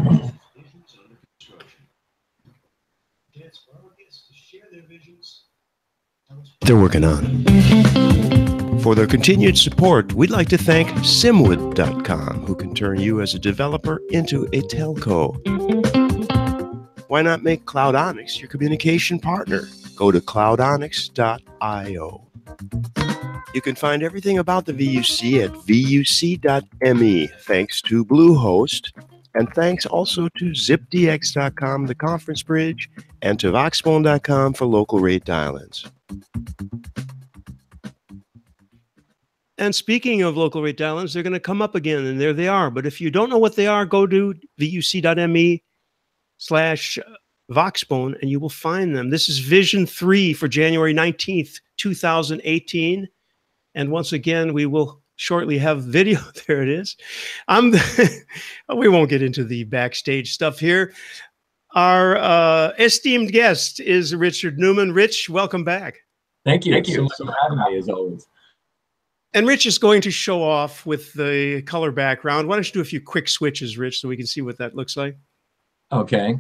Visions under construction. Chance for our guests to share their visions. They're working on. For their continued support, we'd like to thank Simwood.com, who can turn you as a developer into a telco. Why not make Cloudonics your communication partner? Go to cloudonics.io. You can find everything about the VUC at vuc.me, thanks to Bluehost, and thanks also to zipdx.com, the conference bridge, and to voxphone.com for local rate dial-ins. And speaking of local rate dial-ins, they're going to come up again, and there they are. But if you don't know what they are, go to vuc.me/voxphone, and you will find them. This is Vision 3 for January 19th, 2018. And once again, we will shortly have video. There it is. We won't get into the backstage stuff here. Our esteemed guest is Richard Neumann. Rich, welcome back. Thank you. Thank you so much for having me, as always. And Rich is going to show off with the color background. Why don't you do a few quick switches, Rich, so we can see what that looks like? Okay.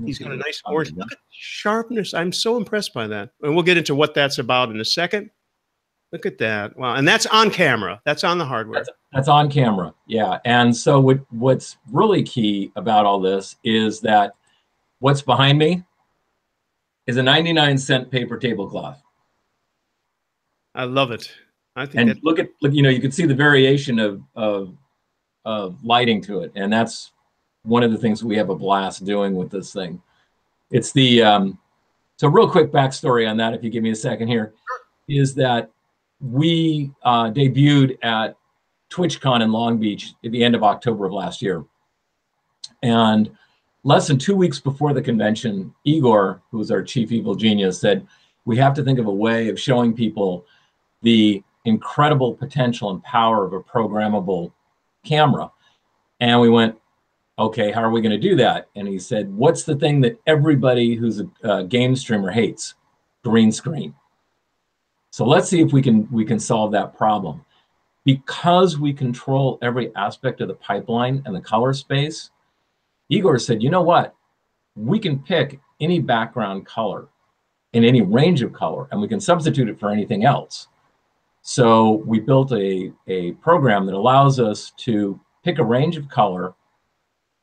He's got a nice orange. Look at the sharpness. I'm so impressed by that. And we'll get into what that's about in a second. Look at that. Wow. And that's on camera. That's on the hardware. That's on camera. Yeah. And so what's really key about all this is that what's behind me is a 99-cent paper tablecloth. I love it. I think. And look, you can see the variation of lighting to it, and that's one of the things we have a blast doing with this thing. It's the so real quick backstory on that, if you give me a second here, is that we debuted at TwitchCon in Long Beach at the end of October of last year, and less than 2 weeks before the convention, Igor, who was our chief evil genius, said we have to think of a way of showing people the incredible potential and power of a programmable camera. And we went, okay, how are we going to do that? And he said, what's the thing that everybody who's a game streamer hates? Green screen. So let's see if we can solve that problem. Because we control every aspect of the pipeline and the color space, Igor said, you know what? We can pick any background color in any range of color, and we can substitute it for anything else. So we built a program that allows us to pick a range of color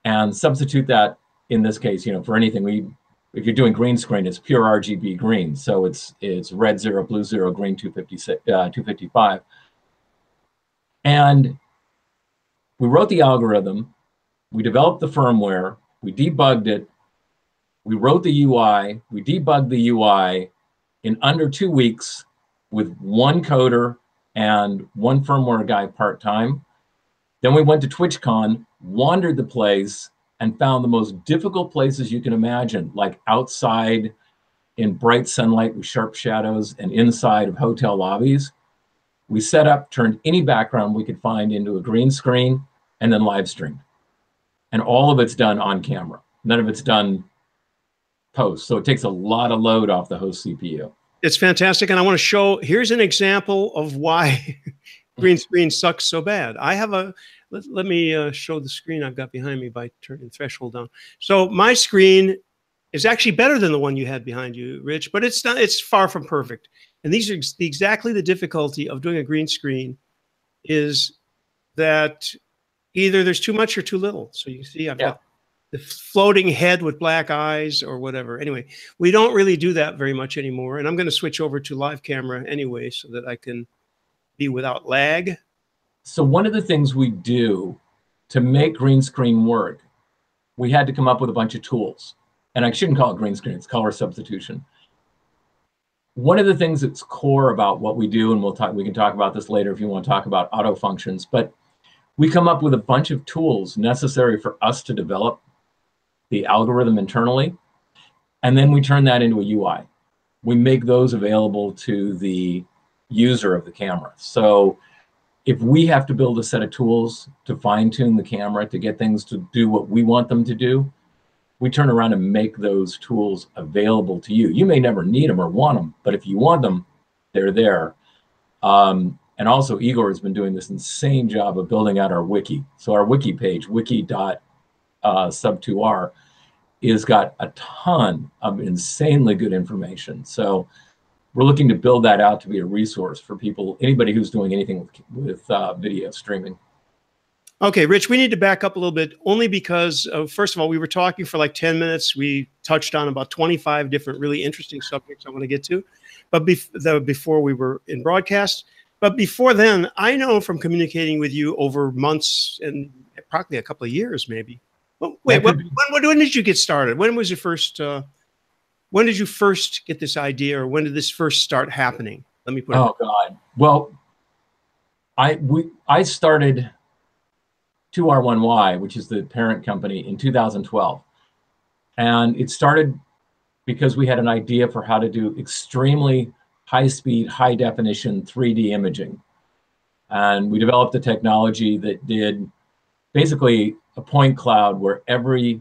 and substitute that, in this case, for anything. If you're doing green screen, it's pure RGB green. So it's red 0, blue 0, green 255. And we wrote the algorithm, we developed the firmware, we debugged it, we wrote the UI, we debugged the UI in under 2 weeks with one coder and one firmware guy part-time. Then we went to TwitchCon, wandered the place, and found the most difficult places you can imagine, like outside in bright sunlight with sharp shadows and inside of hotel lobbies. We set up, turned any background we could find into a green screen, and then live streamed. And all of it's done on camera. None of it's done post. So it takes a lot of load off the host CPU. It's fantastic. And I want to show, here's an example of why green screen sucks so bad. I have let me show the screen I've got behind me by turning the threshold down. So my screen is actually better than the one you had behind you, Rich, but it's not, it's far from perfect. And these are exactly the difficulty of doing a green screen, is that either there's too much or too little. So you see I've got the floating head with black eyes or whatever. Anyway, we don't really do that very much anymore. And I'm going to switch over to live camera anyway so that I can be without lag. So one of the things we do to make green screen work, we had to come up with a bunch of tools. And I shouldn't call it green screen, it's color substitution. One of the things that's core about what we do, and we can talk about this later if you want to talk about auto functions, but we come up with a bunch of tools necessary for us to develop the algorithm internally, and then we turn that into a UI. We make those available to the user of the camera. So if we have to build a set of tools to fine-tune the camera to get things to do what we want them to do, we turn around and make those tools available to you. You may never need them or want them, but if you want them, they're there. And also Igor has been doing this insane job of building out our wiki. So our wiki page, wiki. SUB2r is got a ton of insanely good information. So we're looking to build that out to be a resource for people, anybody who's doing anything with video streaming. Okay, Rich, we need to back up a little bit, only because, first of all, we were talking for like 10 minutes. We touched on about 25 different really interesting subjects I want to get to, but before we were in broadcast. But before then, I know from communicating with you over months and probably a couple of years, maybe. Well, wait, when did you get started? When was your first? When did you first get this idea, or when did this first start happening? Let me put it. Oh God! Well, I started 2R1Y, which is the parent company, in 2012, and it started because we had an idea for how to do extremely high-speed, high-definition 3D imaging, and we developed a technology that did basically a point cloud where every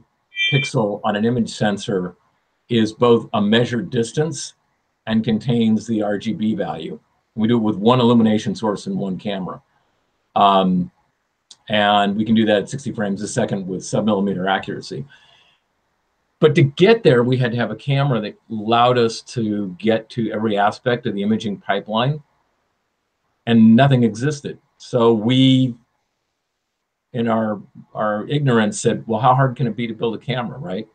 pixel on an image sensor is both a measured distance and contains the RGB value. We do it with one illumination source and one camera. And we can do that at 60 frames a second with sub-millimeter accuracy. But to get there, we had to have a camera that allowed us to get to every aspect of the imaging pipeline, and nothing existed. So we, in our ignorance, said, well, how hard can it be to build a camera, right?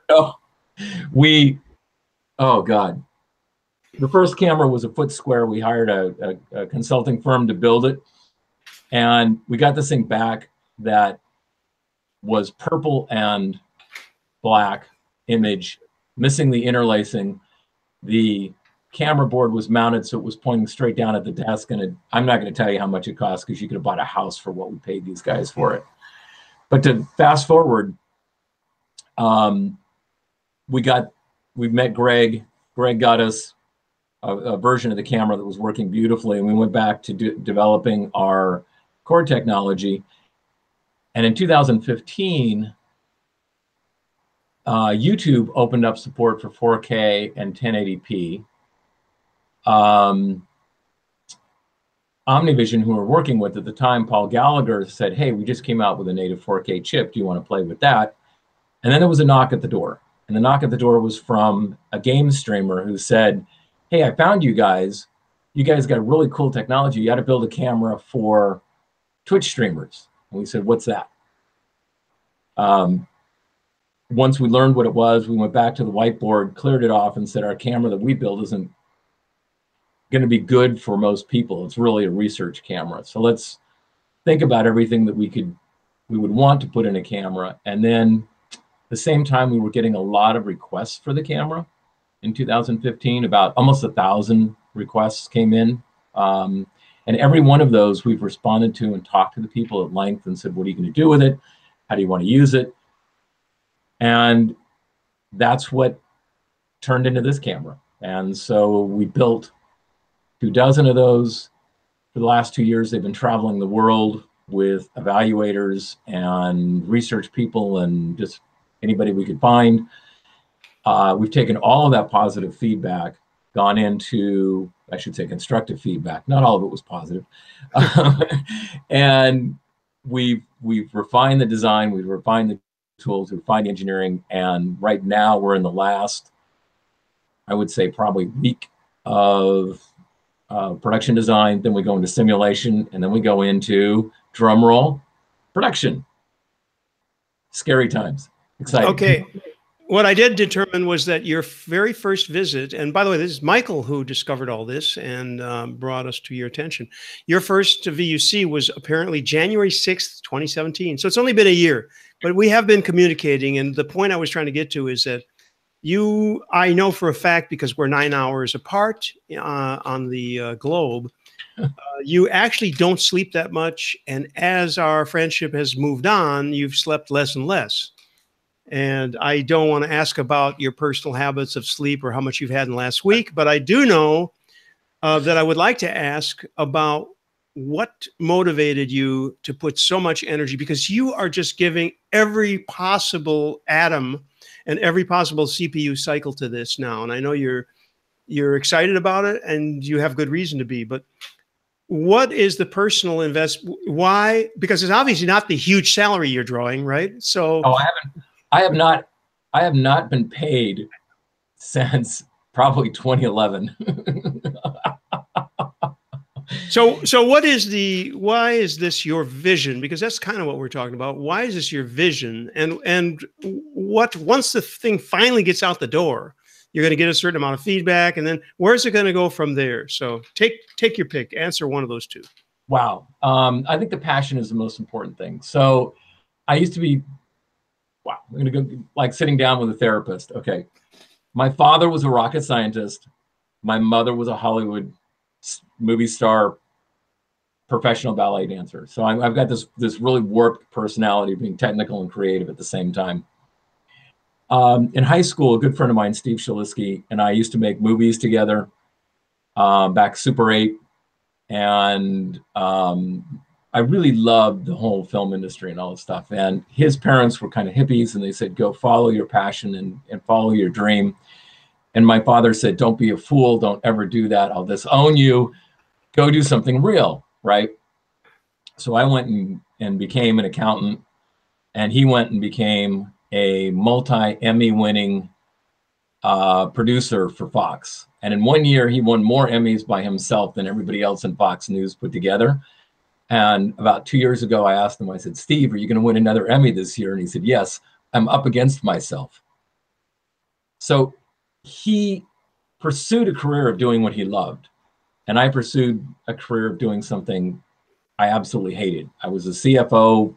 So oh God. The first camera was a foot square. We hired a consulting firm to build it. And we got this thing back that was purple and black image, missing the interlacing. The camera board was mounted, so it was pointing straight down at the desk. And I'm not going to tell you how much it cost, because you could have bought a house for what we paid these guys for it. But to fast forward, we met Greg. Greg got us a version of the camera that was working beautifully, and we went back to developing our core technology. And in 2015, YouTube opened up support for 4K and 1080p. Omnivision, who we were working with at the time, Paul Gallagher, said, hey, we just came out with a native 4K chip. Do you want to play with that? And then there was a knock at the door. And the knock at the door was from a game streamer who said, hey, I found you guys. You guys got really cool technology. You got to build a camera for Twitch streamers. And we said, what's that? Once we learned what it was, we went back to the whiteboard, cleared it off, and said, our camera that we build isn't going to be good for most people. It's really a research camera. So let's think about everything that we would want to put in a camera. And then at the same time, we were getting a lot of requests for the camera. In 2015, about almost 1,000 requests came in. And every one of those we've responded to and talked to the people at length and said, what are you going to do with it? How do you want to use it? And that's what turned into this camera. And so we built 24 of those. For the last 2 years, they've been traveling the world with evaluators and research people and just anybody we could find. We've taken all of that positive feedback, gone into, I should say, constructive feedback. Not all of it was positive. And we've refined the design, we've refined the tools, we've refined the engineering, and right now we're in the last, I would say, probably week of production design. Then we go into simulation, and then we go into, drum roll, production. Scary times. Exciting. Okay. What I did determine was that your very first visit, and by the way, this is Michael who discovered all this and brought us to your attention. Your first VUC was apparently January 6th, 2017. So it's only been a year, but we have been communicating. And the point I was trying to get to is that I know for a fact, because we're 9 hours apart on the globe, you actually don't sleep that much. And as our friendship has moved on, you've slept less and less. And I don't want to ask about your personal habits of sleep or how much you've had in the last week, but I do know that I would like to ask about what motivated you to put so much energy, because you are just giving every possible atom and every possible CPU cycle to this now. And I know you're excited about it and you have good reason to be, but what is the personal why? Because it's obviously not the huge salary you're drawing, right? So oh, I have not been paid since probably 2011. So why is this your vision? Because that's kind of what we're talking about. Why is this your vision? And what, once the thing finally gets out the door, you're going to get a certain amount of feedback, and then where's it going to go from there? So take your pick. Answer one of those two. Wow. I think the passion is the most important thing. So I used to be, wow, I'm going to go like sitting down with a therapist. Okay. My father was a rocket scientist. My mother was a Hollywood movie star, professional ballet dancer. So I've got this really warped personality, being technical and creative at the same time. In high school, a good friend of mine, Steve Shalisky, and I used to make movies together back Super 8. And I really loved the whole film industry and all this stuff. And his parents were kind of hippies, and they said, go follow your passion and follow your dream. And my father said, don't be a fool. Don't ever do that. I'll disown you. Go do something real, right? So I went and became an accountant, and he went and became a multi-Emmy winning producer for Fox. And in 1 year, he won more Emmys by himself than everybody else in Fox News put together. And about 2 years ago, I asked him, I said, Steve, are you going to win another Emmy this year? And he said, yes, I'm up against myself. So he pursued a career of doing what he loved. And I pursued a career of doing something I absolutely hated. I was a CFO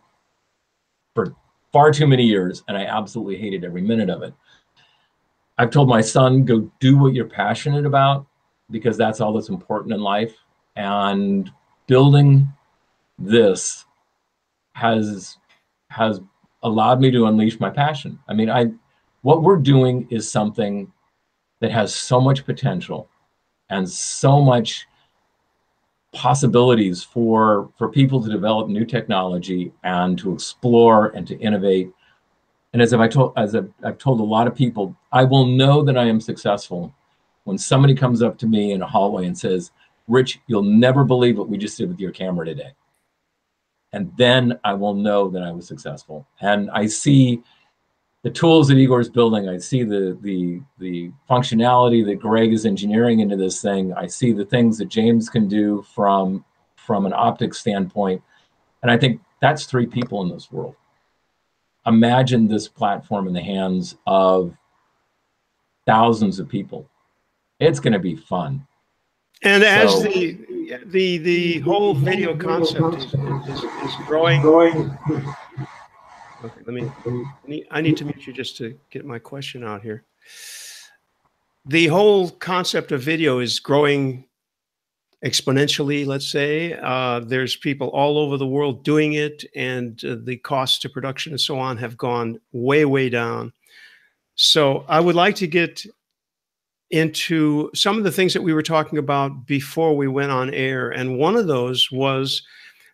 for far too many years, and I absolutely hated every minute of it. I've told my son, go do what you're passionate about, because that's all that's important in life. And building this has allowed me to unleash my passion. I mean, what we're doing is something that has so much potential and so much possibilities for people to develop new technology and to explore and to innovate. And as I've told a lot of people, I will know that I am successful when somebody comes up to me in a hallway and says, Rich, you'll never believe what we just did with your camera today. And then I will know that I was successful. And I see the tools that Igor's building. I see the functionality that Greg is engineering into this thing. I see the things that James can do from an optics standpoint. And I think that's 3 people in this world. Imagine this platform in the hands of thousands of people. It's going to be fun. And as the whole video concept is growing. Okay, I need to mute you just to get my question out here. The whole concept of video is growing exponentially, let's say. There's people all over the world doing it, and the costs to production and so on have gone way, way down. So I would like to get into some of the things that we were talking about before we went on air. And one of those was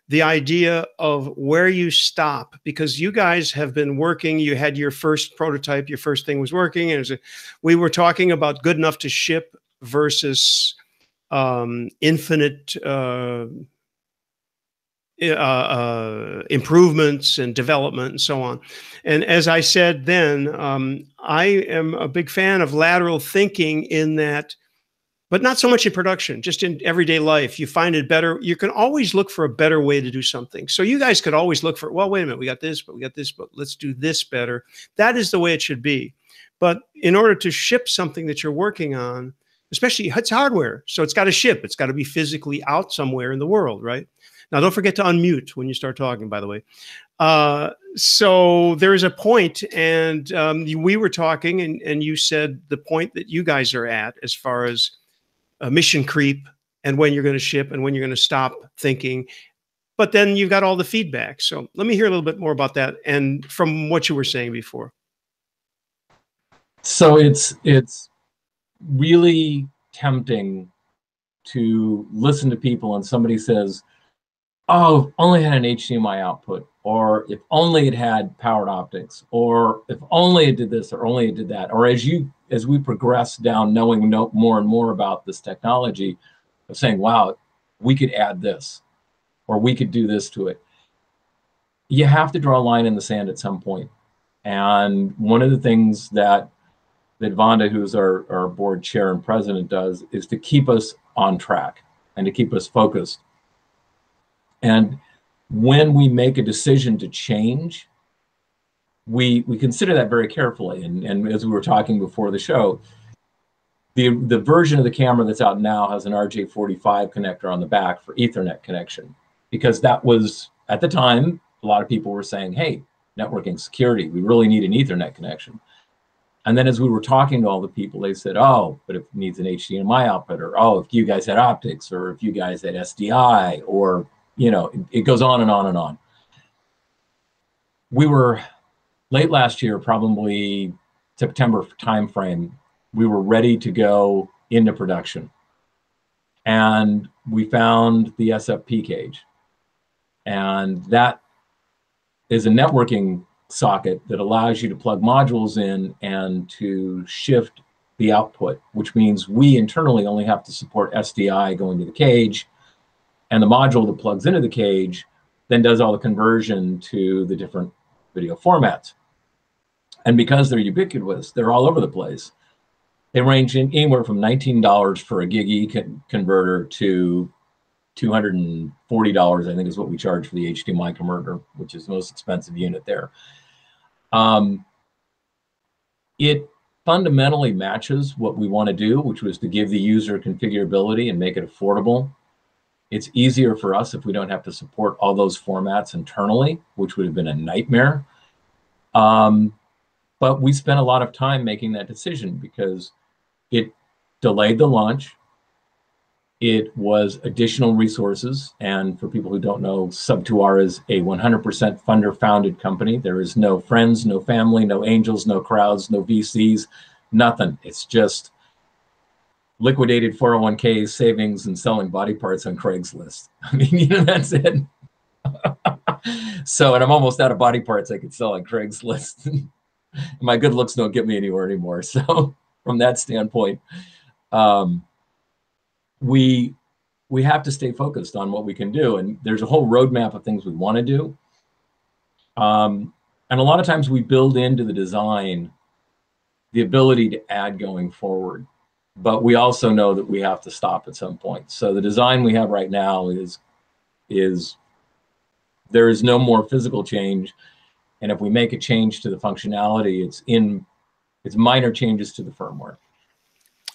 the idea of where you stop, because you guys have been working. You had your first prototype, your first thing was working. And we were talking about good enough to ship versus infinite improvements and development and so on. And as I said then, I am a big fan of lateral thinking in that, but not so much in production, just in everyday life. You find it better. You can always look for a better way to do something. So you guys could always look for, well, wait a minute, we got this, but let's do this better. That is the way it should be. But in order to ship something that you're working on, especially it's hardware, so it's got to ship. It's got to be physically out somewhere in the world, right? Now, don't forget to unmute when you start talking, by the way. So there is a point, and we were talking, and you said the point that you guys are at as far as mission creep and when you're going to ship and when you're going to stop thinking. But then you've got all the feedback. So let me hear a little bit more about that and from what you were saying before. So it's really tempting to listen to people and somebody says, oh, if only it had an HDMI output, or if only it had powered optics, or if only it did this, or only it did that. Or as we progress down knowing more and more about this technology, of saying, wow, we could add this, or we could do this to it. You have to draw a line in the sand at some point. And one of the things that Vonda, who's our board chair and president, does is to keep us on track and to keep us focused. And when we make a decision to change, we consider that very carefully. And as we were talking before the show, the version of the camera that's out now has an RJ45 connector on the back for Ethernet connection, because that was, at the time, a lot of people were saying, hey, networking security, we really need an Ethernet connection. And then as we were talking to all the people, they said, oh, but if it needs an HDMI output, or oh, if you guys had optics, or if you guys had SDI, or, you know, it goes on and on and on. We were late last year, probably September timeframe, we were ready to go into production. And we found the SFP cage. And that is a networking socket that allows you to plug modules in and to shift the output, which means we internally only have to support SDI going to the cage, and the module that plugs into the cage then does all the conversion to the different video formats. And because they're ubiquitous, they're all over the place. They range in anywhere from $19 for a gig E converter to $240, I think, is what we charge for the HDMI converter, which is the most expensive unit there. It fundamentally matches what we want to do, which was to give the user configurability and make it affordable. It's easier for us if we don't have to support all those formats internally, which would have been a nightmare. But we spent a lot of time making that decision because it delayed the launch. It was additional resources. And for people who don't know, SUB2r is a 100% funder-founded company. There is no friends, no family, no angels, no crowds, no VCs, nothing. It's just liquidated 401k savings and selling body parts on Craigslist. I mean, you know, that's it. So, and I'm almost out of body parts I could sell on Craigslist. My good looks don't get me anywhere anymore. So from that standpoint, we have to stay focused on what we can do. And there's a whole roadmap of things we want to do. And a lot of times we build into the design the ability to add going forward. But we also know that we have to stop at some point. So the design we have right now is there is no more physical change. And if we make a change to the functionality, it's minor changes to the firmware.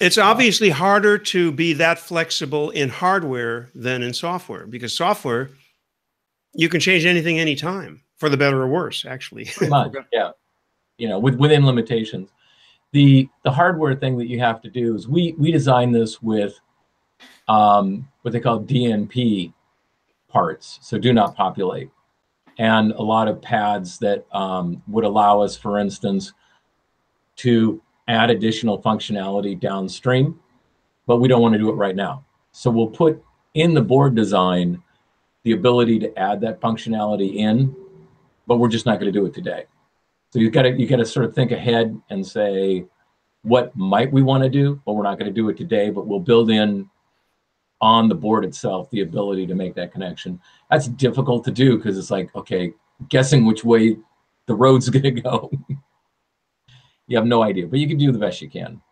It's obviously harder to be that flexible in hardware than in software, because software, you can change anything anytime, for the better or worse, actually. Pretty much, yeah. You know, within limitations. The hardware thing that you have to do is we design this with what they call DNP parts, so do not populate, and a lot of pads that would allow us, for instance, to add additional functionality downstream, but we don't want to do it right now. So we'll put in the board design the ability to add that functionality in, but we're just not going to do it today. So you got to sort of think ahead and say, what might we want to do? But we're not going to do it today, but we'll build in on the board itself the ability to make that connection. That's difficult to do because it's like, okay, guessing which way the road's going to go. You have no idea, but you can do the best you can.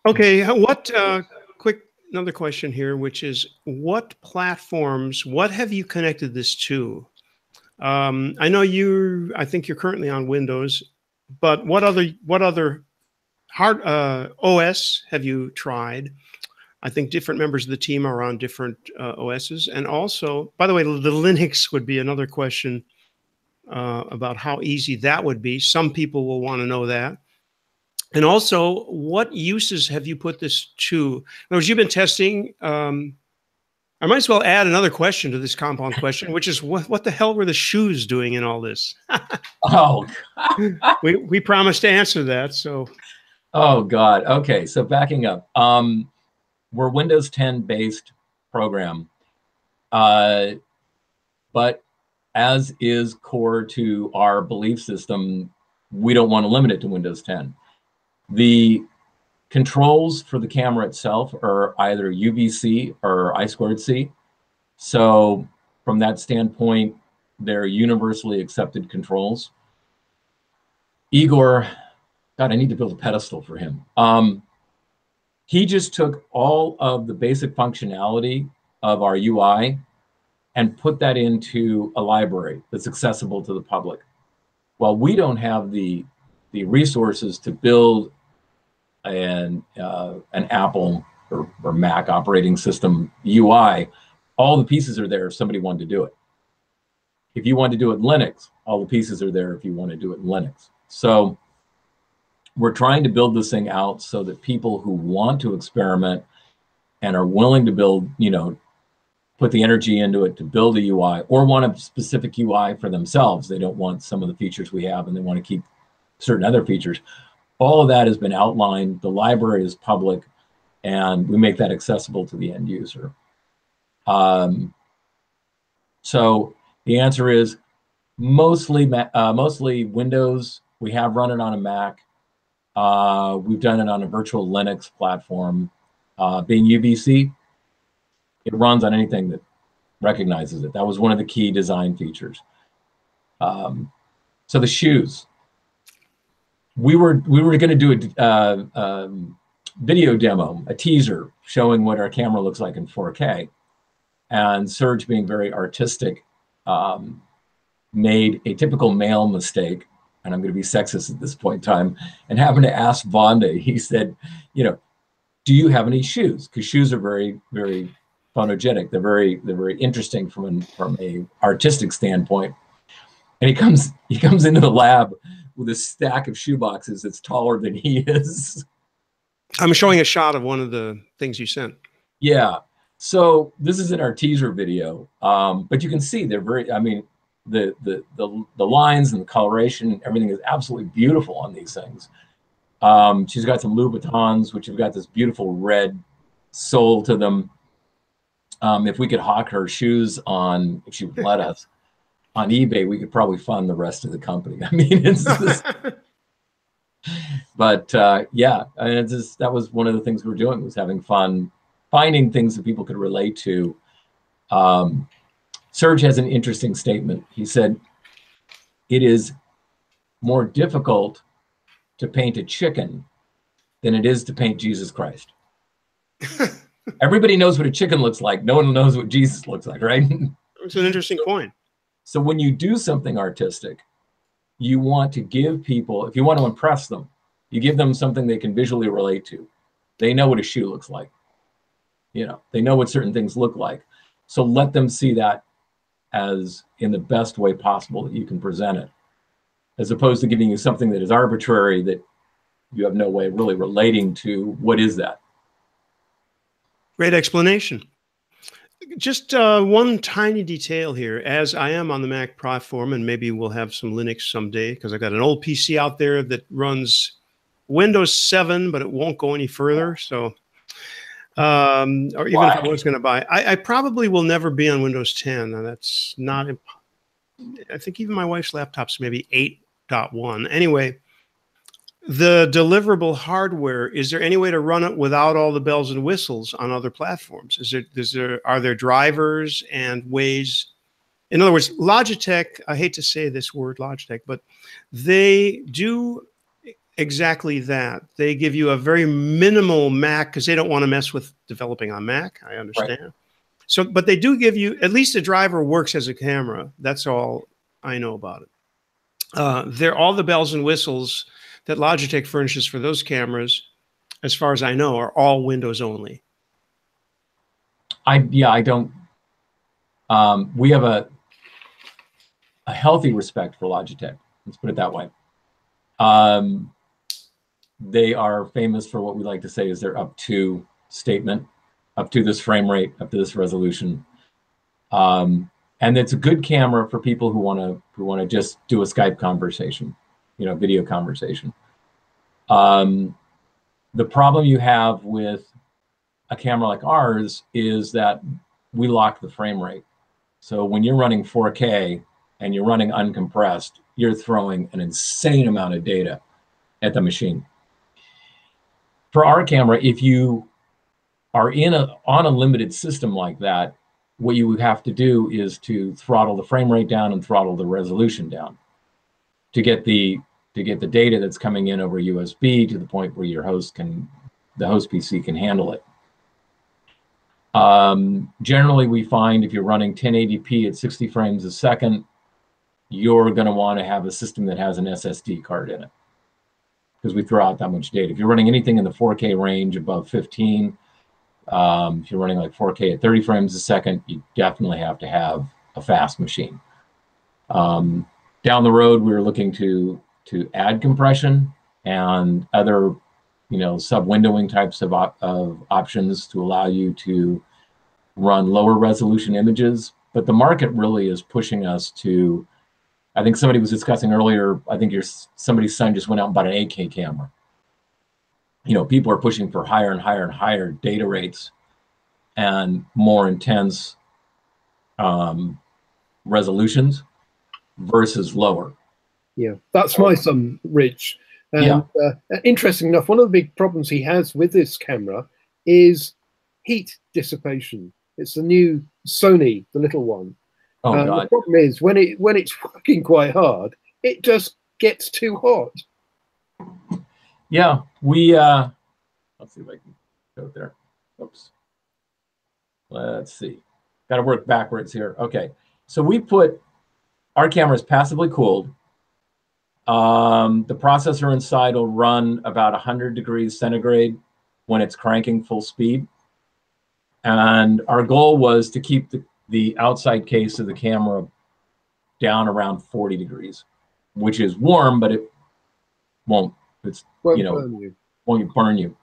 Okay, another question here, which is what platforms, what have you connected this to? I know I think you're currently on Windows, but what other hard OS have you tried? I think different members of the team are on different OSs. And also, by the way, the Linux would be another question about how easy that would be. Some people will want to know that. And also, what uses have you put this to? In other words, you've been testing. I might as well add another question to this compound question, which is what the hell were the shoes doing in all this? Oh, we promised to answer that. So, oh God. Okay, so backing up, we're Windows 10 based program, but as is core to our belief system, we don't want to limit it to Windows 10. The Controls for the camera itself are either UVC or I2C. So from that standpoint, they're universally accepted controls. Igor, God, I need to build a pedestal for him. He just took all of the basic functionality of our UI and put that into a library that's accessible to the public. Well, we don't have the resources to build an Apple or Mac operating system UI. All the pieces are there if somebody wanted to do it. If you want to do it in Linux, all the pieces are there if you want to do it in Linux. So we're trying to build this thing out so that people who want to experiment and are willing to build, put the energy into it to build a UI, or want a specific UI for themselves. They don't want some of the features we have and they want to keep certain other features. All of that has been outlined. The library is public, and we make that accessible to the end user. So the answer is mostly Windows. We have run it on a Mac. We've done it on a virtual Linux platform. Being UVC, it runs on anything that recognizes it. That was one of the key design features. So the shoes. We were going to do a video demo, a teaser showing what our camera looks like in 4K. And Serge, being very artistic, made a typical male mistake. And I'm going to be sexist at this point in time, and happened to ask Vonda. He said, do you have any shoes? Because shoes are very, very photogenic. They're very interesting from a artistic standpoint. And he comes into the lab with a stack of shoe boxes that's taller than he is. I'm showing a shot of one of the things you sent. Yeah. So this is in our teaser video, but you can see they're very. The lines and the coloration, everything is absolutely beautiful on these things. She's got some Louboutins, which have got this beautiful red sole to them. If we could hawk her shoes on, if she would let us, on eBay, we could probably fund the rest of the company. I mean, it's this. But yeah, and that was one of the things we were doing, was having fun, finding things that people could relate to. Serge has an interesting statement. He said, it is more difficult to paint a chicken than it is to paint Jesus Christ. Everybody knows what a chicken looks like. No one knows what Jesus looks like, right? It's an interesting point. So when you do something artistic, you want to give people, if you want to impress them, you give them something they can visually relate to. They know what a shoe looks like. They know what certain things look like. So let them see that as in the best way possible that you can present it, as opposed to giving you something that is arbitrary that you have no way of really relating to. What is that? Great explanation. Just one tiny detail here. As I am on the Mac platform, and maybe we'll have some Linux someday, because I've got an old PC out there that runs Windows 7, but it won't go any further. So, or even if I was going to buy, I probably will never be on Windows 10. And that's not, I think even my wife's laptop's maybe 8.1. Anyway, the deliverable hardware, is there any way to run it without all the bells and whistles on other platforms? Are there drivers and ways? In other words, Logitech, I hate to say this word Logitech, but they do exactly that. They give you a very minimal Mac, because they don't want to mess with developing on Mac. I understand. Right. So, but they do give you, at least the driver works as a camera. That's all I know about it. They're all the bells and whistles that Logitech furnishes for those cameras, as far as I know, are all Windows only. I don't. We have a healthy respect for Logitech. Let's put it that way. They are famous for what we like to say is their up to statement, up to this frame rate, up to this resolution. And it's a good camera for people who want to just do a Skype conversation, video conversation. The problem you have with a camera like ours is that we lock the frame rate. So when you're running 4K and you're running uncompressed, you're throwing an insane amount of data at the machine. for our camera, if you are on a limited system like that, what you would have to do is to throttle the frame rate down and throttle the resolution down to get the data that's coming in over USB to the point where the host PC can handle it. Generally, we find if you're running 1080p at 60 frames a second, you're going to want to have a system that has an SSD card in it, because we throw out that much data. If you're running anything in the 4K range above 15, if you're running like 4K at 30 frames a second, you definitely have to have a fast machine. Down the road, we were looking to add compression and other, sub-windowing types of options to allow you to run lower resolution images. But the market really is pushing us to, I think somebody was discussing earlier, I think somebody's son just went out and bought an 8K camera. People are pushing for higher and higher and higher data rates and more intense resolutions versus lower. Yeah, that's my son, Rich. And interesting enough, one of the big problems he has with this camera is heat dissipation. It's the new Sony, the little one. Oh, God. The problem is when it's working quite hard, it just gets too hot. Yeah, let's see if I can go there. Oops. Let's see. Got to work backwards here. Okay, so our camera is passively cooled. The processor inside will run about 100 degrees centigrade when it's cranking full speed. And our goal was to keep the outside case of the camera down around 40 degrees, which is warm, but it won't burn you.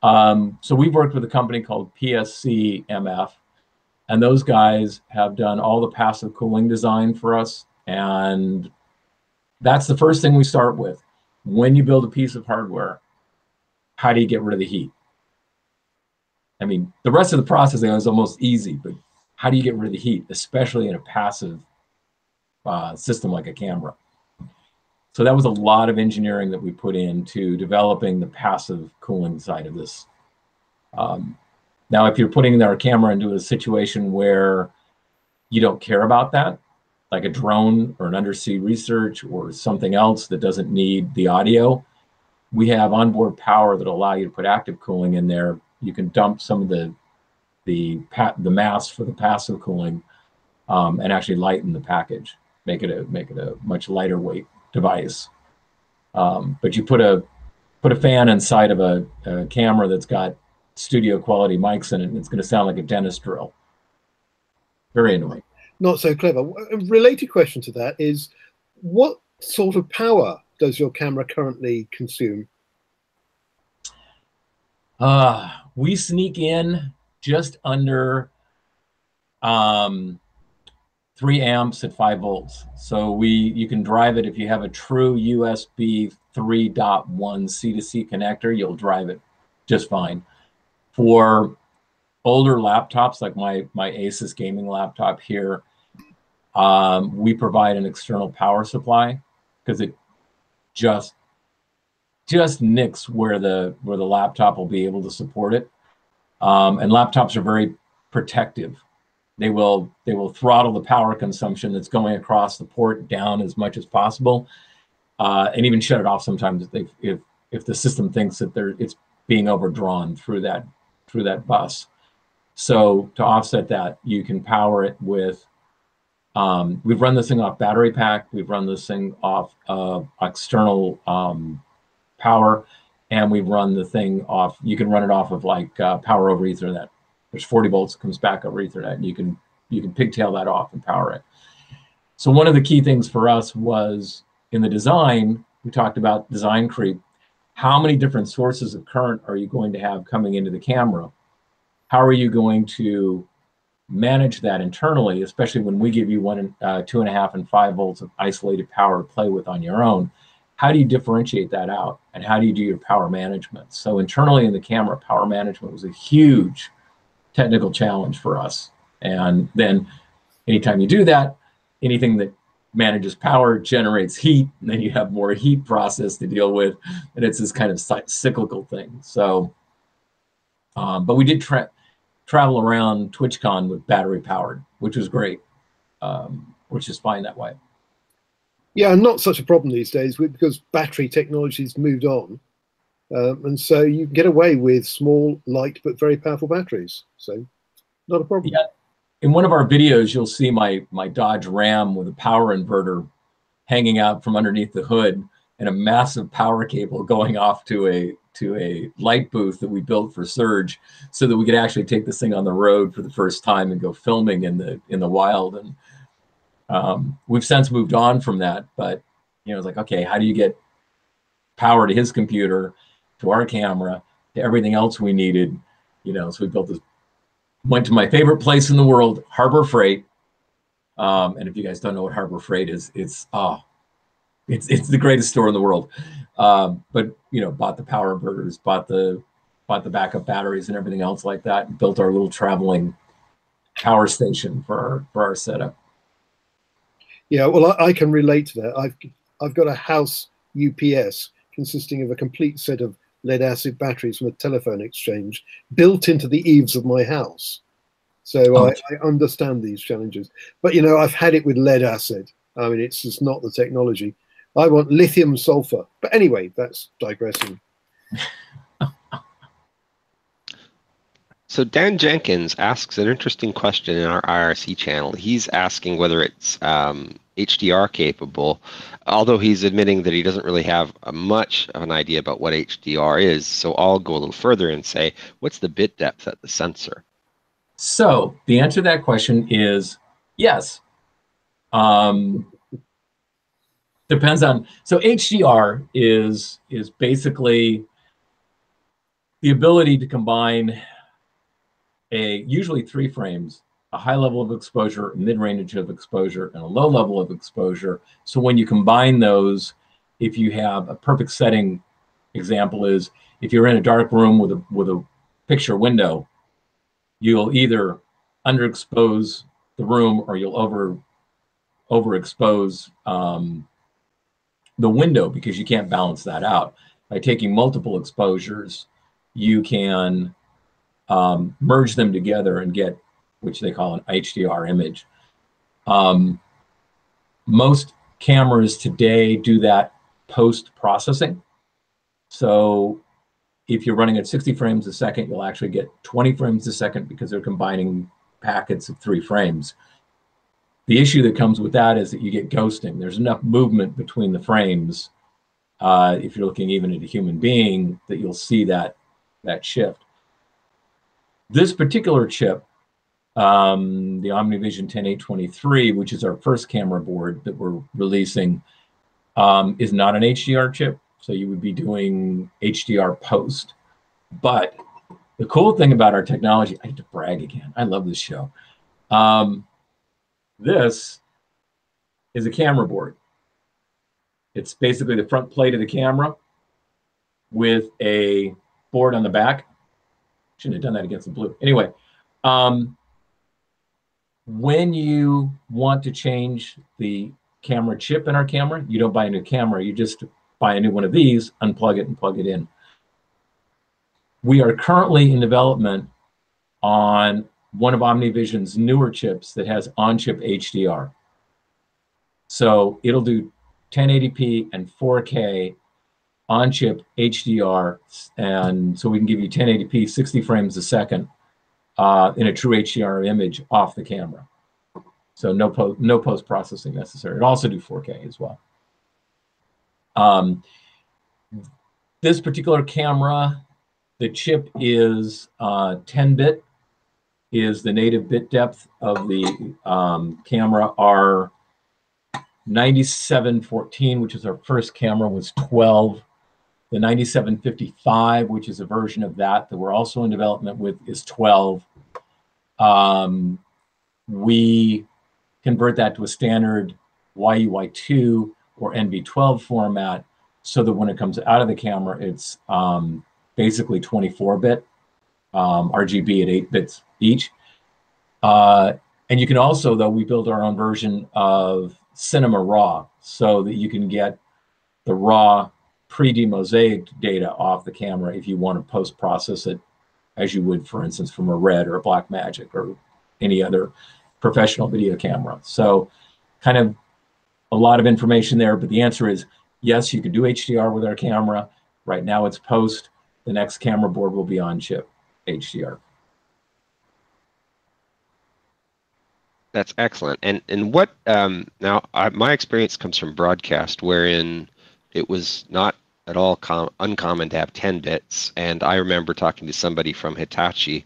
So we've worked with a company called PSC-MF, and those guys have done all the passive cooling design for us. And that's the first thing we start with. When you build a piece of hardware, how do you get rid of the heat? I mean, the rest of the process is almost easy, but how do you get rid of the heat, especially in a passive system like a camera? So that was a lot of engineering that we put into developing the passive cooling side of this. Now, if you're putting our camera into a situation where you don't care about that, like a drone or an undersea research or something else that doesn't need the audio, we have onboard power that will allow you to put active cooling in there. You can dump some of the mass for the passive cooling and actually lighten the package, make it a much lighter weight device. But you put a fan inside of a camera that's got studio quality mics in it, and it's going to sound like a dentist drill. Very annoying. Not so clever. A related question to that is, what sort of power does your camera currently consume? We sneak in just under 3 amps at 5 volts. So you can drive it if you have a true USB 3.1 C-to-C connector, you'll drive it just fine. For older laptops, like my Asus gaming laptop here, we provide an external power supply because it just nicks where the laptop will be able to support it. And laptops are very protective. They will throttle the power consumption that's going across the port down as much as possible, and even shut it off sometimes if the system thinks that it's being overdrawn through that bus. So to offset that, you can power it with. We've run this thing off battery pack. We've run this thing off external power, and we've run the thing off. You can run it off of like power over Ethernet. There's 40 volts that comes back over Ethernet, and you can pigtail that off and power it. So one of the key things for us was in the design, we talked about design creep. How many different sources of current are you going to have coming into the camera? How are you going to manage that internally, especially when we give you 2.5 and 5 volts of isolated power to play with on your own? How do you differentiate that out, and how do you do your power management? So internally in the camera, power management was a huge technical challenge for us. And then anytime you do that, anything that manages power, generates heat, and then you have more heat process to deal with, and it's this kind of cyclical thing. So, but we did travel around TwitchCon with battery powered, which was great, which is fine that way. Yeah, not such a problem these days because battery technology's moved on. And so you can get away with small, light, but very powerful batteries. So not a problem. Yeah. In one of our videos, you'll see my Dodge Ram with a power inverter hanging out from underneath the hood and a massive power cable going off to a light booth that we built for Surge so that we could actually take this thing on the road for the first time and go filming in the wild. And we've since moved on from that, but it's like, okay, how do you get power to his computer, to our camera, to everything else we needed? So we built this, went to my favorite place in the world, Harbor Freight. And if you guys don't know what Harbor Freight is, it's the greatest store in the world. But bought the power inverters, bought the backup batteries and everything else like that, and built our little traveling power station for our setup. Yeah, well, I can relate to that. I've got a house UPS consisting of a complete set of lead acid batteries from a telephone exchange built into the eaves of my house. So I understand these challenges. But I've had it with lead acid. I mean, it's just not the technology. I want lithium sulfur. But anyway, that's digressing. So Dan Jenkins asks an interesting question in our IRC channel. He's asking whether it's HDR capable, although he's admitting that he doesn't really have much of an idea about what HDR is. So I'll go a little further and say, what's the bit depth at the sensor? So the answer to that question is yes. Depends on, so HDR is basically the ability to combine usually 3 frames, a high level of exposure, a mid-range of exposure, and a low level of exposure. So when you combine those, if you have a perfect setting, example is if you're in a dark room with a picture window, you'll either underexpose the room or you'll overexpose the window because you can't balance that out. By taking multiple exposures, you can merge them together and get, which they call an HDR image. Most cameras today do that post-processing. So if you're running at 60 frames a second, you'll actually get 20 frames a second because they're combining packets of 3 frames. The issue that comes with that is that you get ghosting. There's enough movement between the frames, if you're looking even at a human being, that you'll see that shift. This particular chip, the OmniVision 10823, which is our first camera board that we're releasing, is not an HDR chip. So you would be doing HDR post. But the cool thing about our technology, I get to brag again. I love this show. This is a camera board. It's basically the front plate of the camera with a board on the back. Shouldn't have done that against the blue. Anyway, when you want to change the camera chip in our camera, you don't buy a new camera. You just buy a new one of these, unplug it, and plug it in. We are currently in development on one of OmniVision's newer chips that has on-chip HDR. So it'll do 1080p and 4K on-chip HDR, and so we can give you 1080p, 60 frames a second in a true HDR image off the camera. So no post-processing necessary. It'll also do 4K as well. This particular camera, the chip is 10-bit, is the native bit depth of the camera. Our 9714, which is our first camera, was 12. The 9755, which is a version of that we're also in development with, is 12. We convert that to a standard YUY2 or NV12 format so that when it comes out of the camera, it's basically 24-bit RGB at 8 bits each. And you can also, though, we build our own version of cinema raw, so that you can get the raw pre-demosaic data off the camera if you want to post-process it as you would, for instance, from a Red or a Blackmagic or any other professional video camera. So kind of a lot of information there, but the answer is yes, you can do HDR with our camera. Right now it's post. The next camera board will be on chip HDR. That's excellent. And what my experience comes from broadcast, wherein it was not at all uncommon to have 10 bits. And I remember talking to somebody from Hitachi,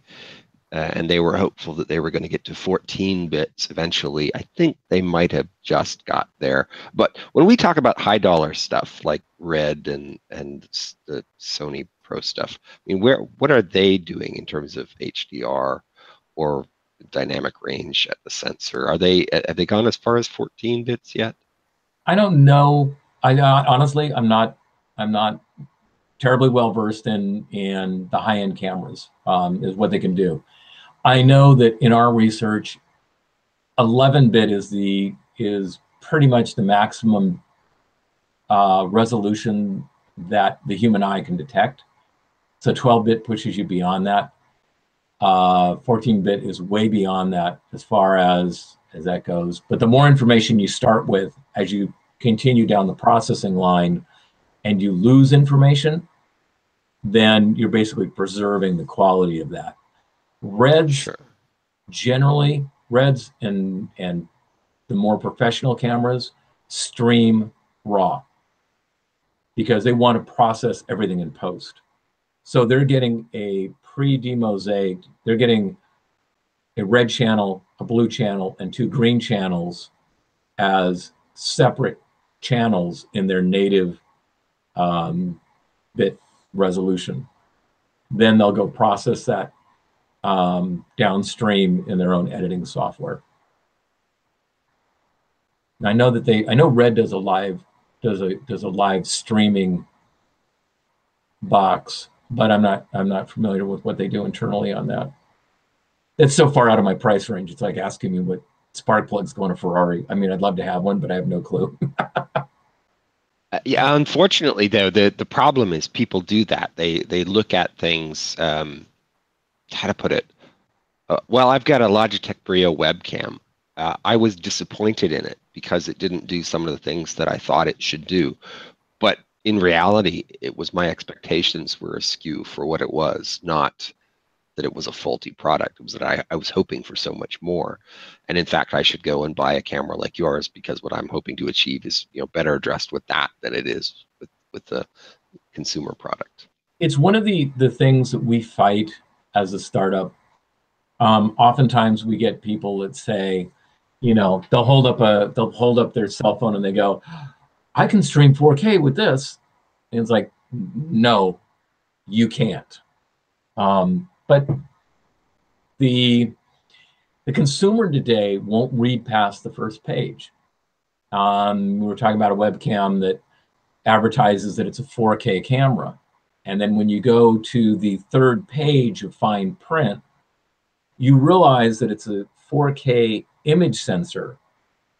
and they were hopeful that they were going to get to 14 bits eventually. I think they might have just got there. But when we talk about high dollar stuff like Red and the Sony Pro stuff, I mean, what are they doing in terms of HDR or dynamic range at the sensor? Have they gone as far as 14 bits yet? I don't know. Honestly, I'm not terribly well versed in the high-end cameras, is what they can do. I know that in our research, 11-bit is pretty much the maximum resolution that the human eye can detect. So 12-bit pushes you beyond that. 14-bit is way beyond that as far as that goes. But the more information you start with as you continue down the processing line and you lose information, then you're basically preserving the quality of that. Reds, generally, Reds and the more professional cameras stream raw because they want to process everything in post. So they're getting a pre-demosaic, they're getting a red channel, a blue channel, and 2 green channels as separate channels in their native bit resolution. Then they'll go process that downstream in their own editing software. And I know Red does a live streaming box, but I'm not familiar with what they do internally on that. It's so far out of my price range. It's like asking me what spark plugs go in a Ferrari. I mean, I'd love to have one, but I have no clue. Yeah, unfortunately, though, the problem is people do that. They look at things. How to put it? Well, I've got a Logitech Brio webcam. I was disappointed in it because it didn't do some of the things that I thought it should do. But in reality, it was my expectations were askew for what it was, not that it was a faulty product. It was that I was hoping for so much more. And in fact, I should go and buy a camera like yours because what I'm hoping to achieve is, better addressed with that than it is with the consumer product. It's one of the things that we fight as a startup. Oftentimes we get people that say, they'll hold up their cell phone and they go, I can stream 4K with this. And it's like, no, you can't. But the consumer today won't read past the first page. We were talking about a webcam that advertises that it's a 4K camera. And then when you go to the third page of fine print, you realize that it's a 4K image sensor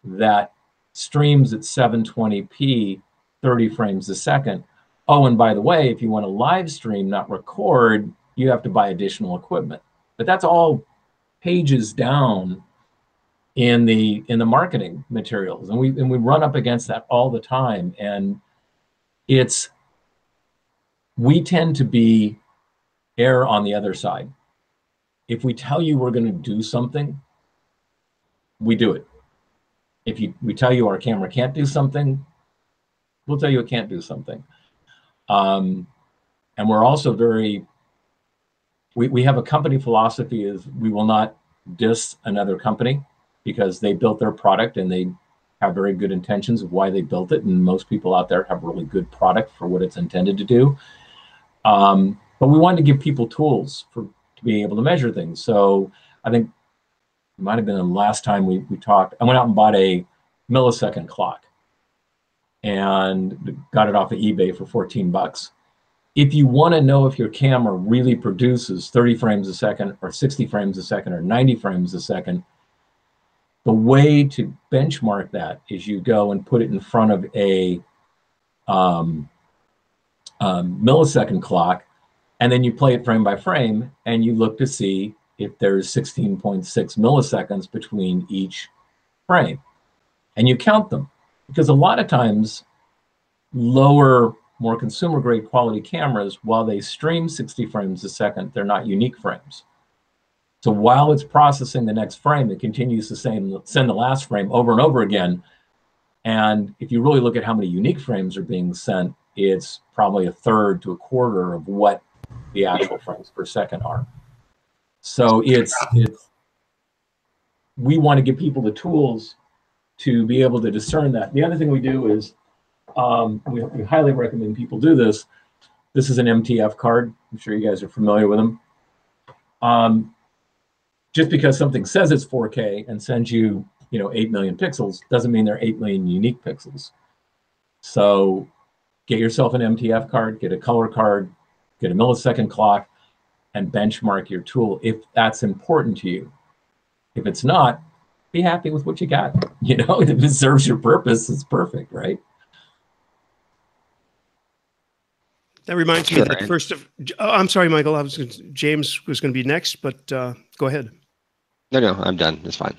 that streams at 720p, 30 frames a second. Oh, and by the way, if you want to live stream, not record, you have to buy additional equipment. But that's all pages down in the marketing materials, and we run up against that all the time. And we tend to err on the other side. If we tell you we're going to do something, we do it. If we tell you our camera can't do something, we'll tell you it can't do something. And we're also we have a company philosophy is we will not diss another company because they built their product and they have very good intentions of why they built it. And most people out there have really good product for what it's intended to do. But we wanted to give people tools to be able to measure things. So I think it might have been the last time we talked, I went out and bought a millisecond clock and got it off of eBay for 14 bucks. If you want to know if your camera really produces 30 frames a second or 60 frames a second or 90 frames a second, The way to benchmark that is you go and put it in front of a millisecond clock, and then you play it frame by frame, and you look to see if there's 16.6 milliseconds between each frame. And you count them, because a lot of times lower, more consumer grade quality cameras, while they stream 60 frames a second, they're not unique frames. So while it's processing the next frame, it continues to send the last frame over and over again. And if you really look at how many unique frames are being sent, it's probably a third to a quarter of what the actual frames per second are. So we want to give people the tools to be able to discern that. The other thing we do is, we highly recommend people do this. This is an MTF card. I'm sure you guys are familiar with them. Just because something says it's 4K and sends you, 8 million pixels doesn't mean they're 8 million unique pixels. So get yourself an MTF card, get a color card, get a millisecond clock, and benchmark your tool if that's important to you. If it's not, be happy with what you got. If it serves your purpose, it's perfect, right? That reminds me that first of. Oh, I'm sorry, Michael. James was going to be next, but go ahead. No, I'm done. It's fine.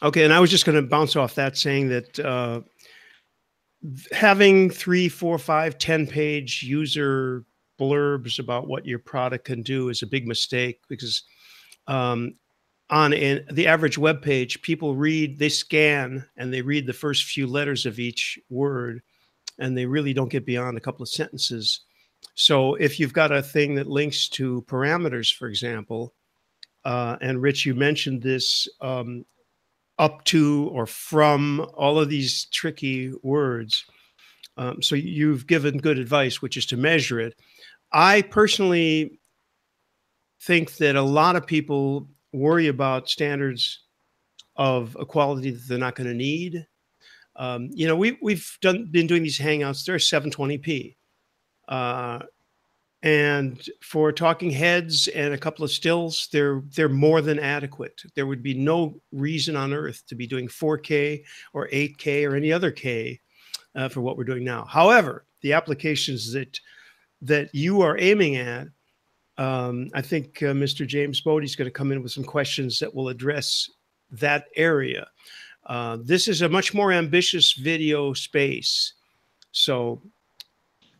Okay, and I was just going to bounce off that, saying that having 3, 4, 5, 10-page user blurbs about what your product can do is a big mistake, because on the average web page, people they scan and they read the first few letters of each word, and they really don't get beyond a couple of sentences. So if you've got a thing that links to parameters, for example, and Rich, you mentioned this, up to or from, all of these tricky words. So you've given good advice, which is to measure it. I personally think that a lot of people worry about standards of a quality that they're not going to need. We've been doing these Hangouts. They're 720p. And for talking heads and a couple of stills, they're more than adequate. There would be no reason on earth to be doing 4K or 8K or any other K for what we're doing now. However, the applications that you are aiming at, I think Mr. James Bodie's going to come in with some questions that will address that area. This is a much more ambitious video space. So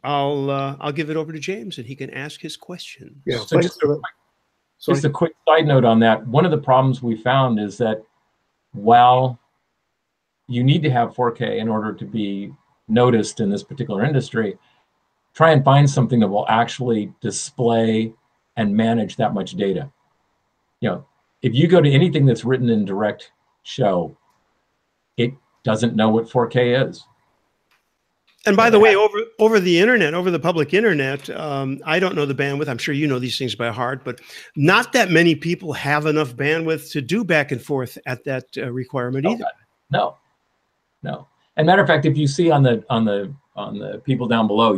I'll give it over to James and he can ask his question. Yeah, so just a quick side note on that. One of the problems we found is that while you need to have 4K in order to be noticed in this particular industry, try and find something that will actually display and manage that much data. If you go to anything that's written in direct show, it doesn't know what 4K is. And by the way, over the internet, over the public internet, I don't know the bandwidth. I'm sure you know these things by heart, but not that many people have enough bandwidth to do back and forth at that requirement either. No. And matter of fact, if you see on the people down below,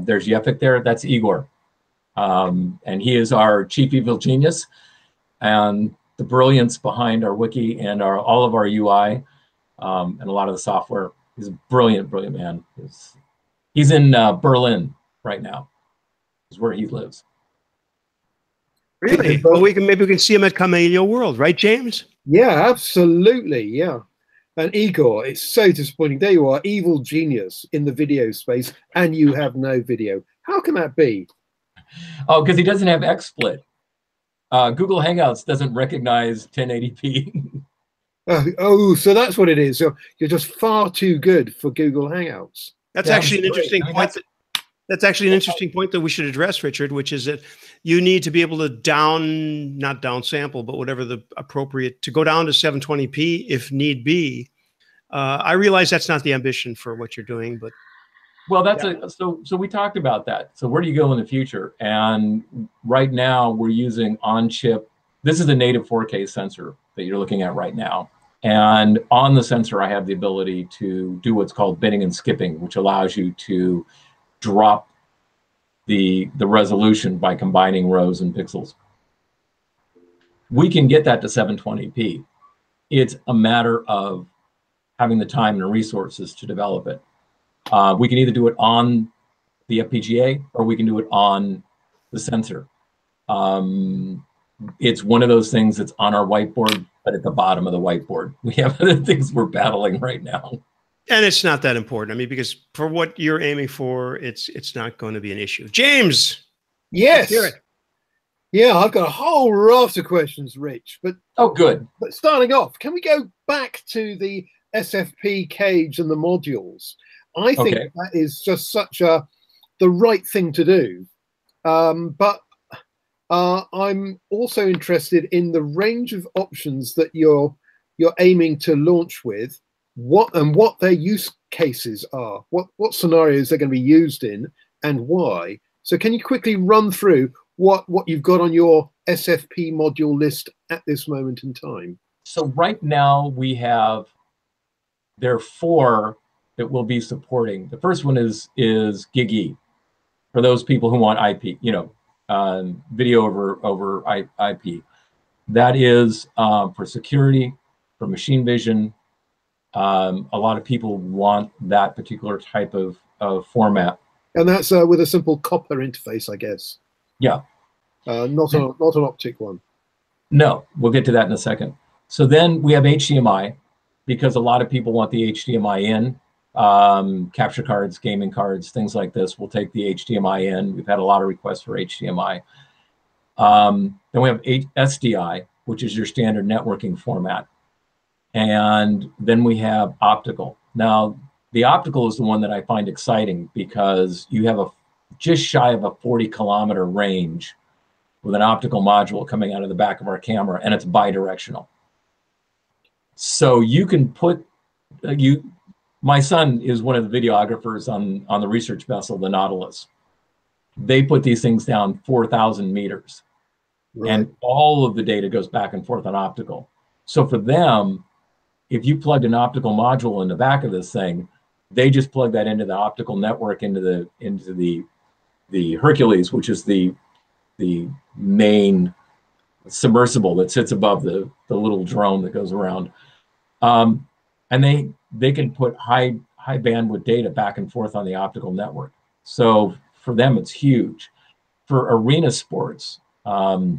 there's Yefik there. That's Igor, and he is our chief evil genius, and the brilliance behind our wiki and all of our UI and a lot of the software. He's a brilliant man. He's in Berlin right now. Is where he lives. Really? Well, maybe we can see him at Camellia World, right, James? Yeah, absolutely. Yeah. And Igor, it's so disappointing. There you are, evil genius in the video space, and you have no video. How can that be? Oh, because he doesn't have XSplit. Google Hangouts doesn't recognize 1080p. Oh, so that's what it is. So you're just far too good for Google Hangouts. That's actually an interesting point. That's actually an interesting point that we should address, Richard, which is that you need to be able to not downsample, but whatever the appropriate, to go down to 720p if need be. I realize that's not the ambition for what you're doing, but. Well, so we talked about that. So where do you go in the future? And right now we're using on-chip. This is a native 4K sensor that you're looking at right now. And on the sensor, I have the ability to do what's called binning and skipping, which allows you to drop the resolution by combining rows and pixels. We can get that to 720p It's a matter of having the time and resources to develop it. We can either do it on the FPGA or we can do it on the sensor. It's one of those things that's on our whiteboard, but at the bottom of the whiteboard. We have other things we're battling right now. And it's not that important. I mean, because for what you're aiming for, it's not going to be an issue. James. Yes. Yeah, I've got a whole raft of questions, Rich. But oh, good. But starting off, can we go back to the SFP cage and the modules? I think that is just such the right thing to do. But I'm also interested in the range of options that you're aiming to launch with. What their use cases are, what scenarios they're going to be used in, and why. So can you quickly run through what you've got on your SFP module list at this moment in time? So right now there are 4 that we'll be supporting. The first one is GigE, for those people who want IP, video over IP. That is for security, for machine vision. A lot of people want that particular type of format. And that's with a simple copper interface, I guess. Yeah. Not an optic one. No, we'll get to that in a second. So then we have HDMI, because a lot of people want the HDMI in. Capture cards, gaming cards, things like this. We'll take the HDMI in. We've had a lot of requests for HDMI. Then we have SDI, which is your standard networking format. And then we have optical. Now, the optical is the one that I find exciting because you have just shy of a 40-kilometer range with an optical module coming out of the back of our camera, and it's bidirectional. So you can put, my son is one of the videographers on the research vessel, the Nautilus. They put these things down 4,000 meters. Right. And all of the data goes back and forth on optical. So for them, if you plugged an optical module in the back of this thing, they just plug that into the optical network, into the Hercules, which is the main submersible that sits above the little drone that goes around. And they can put high bandwidth data back and forth on the optical network. So for them, it's huge. For arena sports, for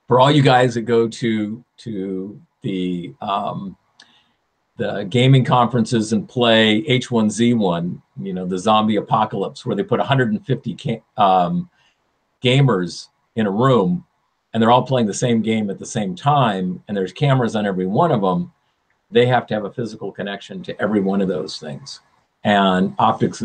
all you guys that go to the gaming conferences and play H1Z1, the zombie apocalypse, where they put 150 gamers in a room and they're all playing the same game at the same time, and there's cameras on every one of them. They have to have a physical connection to every one of those things. And optics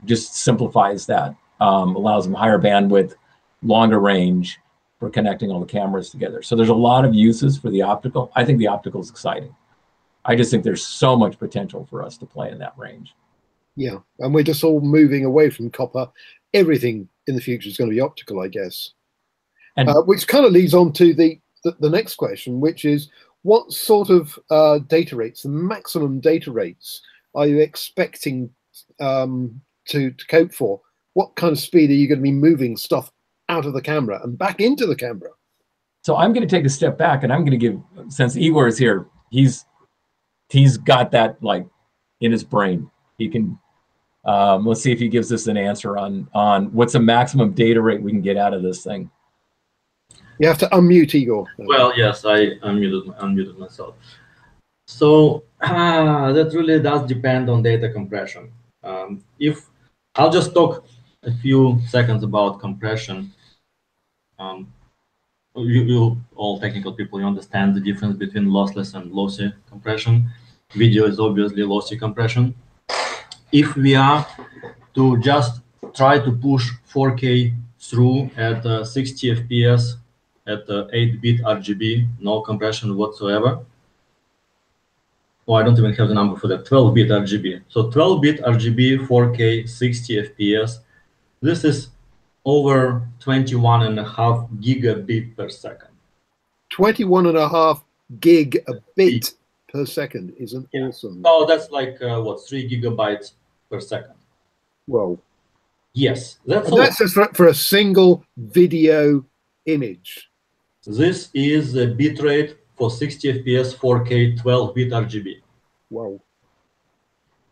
just simplifies that, allows them higher bandwidth, longer range for connecting all the cameras together. So there's a lot of uses for the optical. I think the optical is exciting. I just think there's so much potential for us to play in that range. Yeah, and we're just all moving away from copper. Everything in the future is going to be optical, I guess. And which kind of leads on to the next question, which is, what sort of data rates, the maximum data rates, are you expecting to cope for? What kind of speed are you going to be moving stuff out of the camera and back into the camera? So I'm going to take a step back, and I'm going to give, since Igor is here, he's got that like in his brain. He can, let's see if he gives us an answer on what's the maximum data rate we can get out of this thing. You have to unmute Igor. Well, yes, I unmuted myself. So that really does depend on data compression. If I'll just talk a few seconds about compression. You all technical people, you understand the difference between lossless and lossy compression. Video is obviously lossy compression. If we are to just try to push 4K through at 60 FPS at 8-bit RGB, no compression whatsoever. Oh, I don't even have the number for that, 12-bit RGB. So 12-bit RGB, 4K, 60 FPS. This is over 21.5 gigabit per second. 21.5 gigabit per second is an awesome. Oh, that's like what, 3 gigabytes per second. Whoa. Yes, that's just for a single video image. This is the bitrate for 60 FPS, 4K, 12-bit RGB. Wow.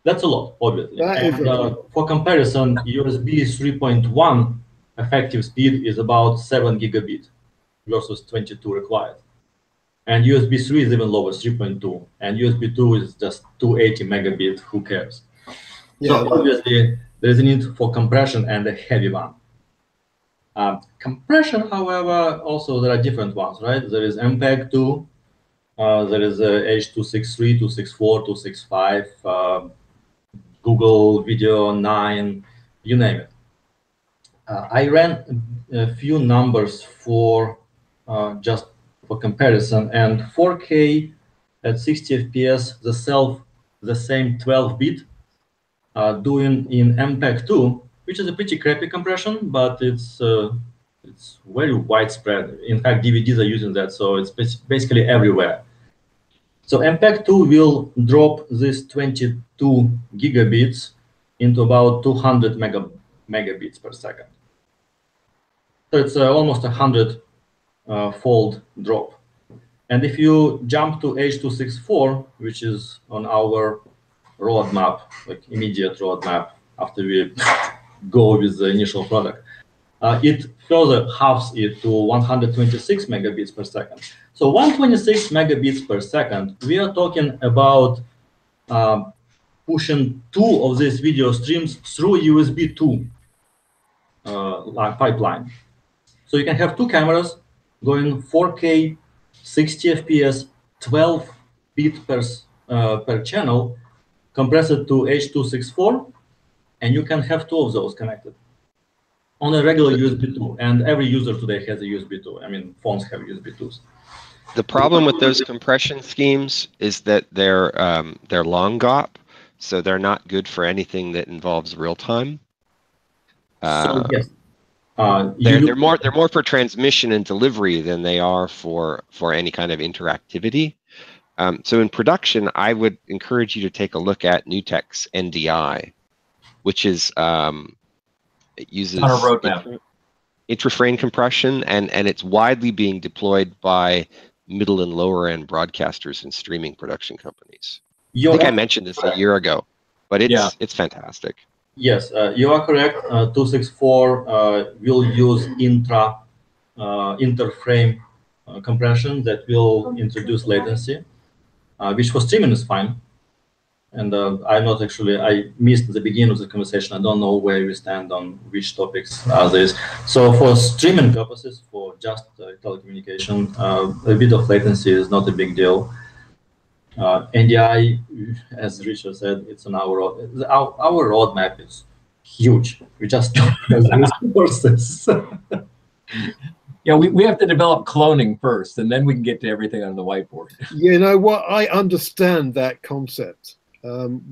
That's a lot, obviously. That is a And for comparison, USB 3.1 effective speed is about 7 gigabit versus 22 required. And USB 3 is even lower, 3.2. And USB 2 is just 280 megabit, who cares? Yeah. So obviously, there is a need for compression and a heavy one. Compression, however, also there are different ones, right? There is MPEG-2, there is H.263, 264, 265, Google Video 9, you name it. I ran a few numbers for just for comparison, and 4K at 60 FPS, the same 12-bit, doing in MPEG-2, which is a pretty crappy compression, but it's very widespread. In fact, DVDs are using that, so it's basically everywhere. So MPEG-2 will drop this 22 gigabits into about 200 megabits per second. So it's almost 100-fold drop. And if you jump to H.264, which is on our roadmap, like immediate roadmap after we go with the initial product, it further halves it to 126 megabits per second. So 126 megabits per second, we are talking about pushing 2 of these video streams through USB 2 pipeline. So you can have 2 cameras going 4K, 60 FPS, 12-bit per channel, compressed to H.264, and you can have 2 of those connected on a regular USB 2. And every user today has a USB 2. I mean, phones have USB 2s. The problem with those compression schemes is that they're long GOP, so they're not good for anything that involves real time. So yes, they're more for transmission and delivery than they are for any kind of interactivity. So in production, I would encourage you to take a look at Nutec's NDI, which is it uses intraframe compression, and it's widely being deployed by middle and lower end broadcasters and streaming production companies. I think I mentioned this a year ago, but it's fantastic. Yes, you are correct. 264 will use interframe compression that will introduce latency, which for streaming is fine. And I missed the beginning of the conversation. I don't know where we stand on which topics are these. So for streaming purposes, for just telecommunication, a bit of latency is not a big deal. NDI, as Richard said, it's on our roadmap is huge. We just don't have the resources. Yeah, we have to develop cloning first, and then we can get to everything on the whiteboard. You know what? I understand that concept.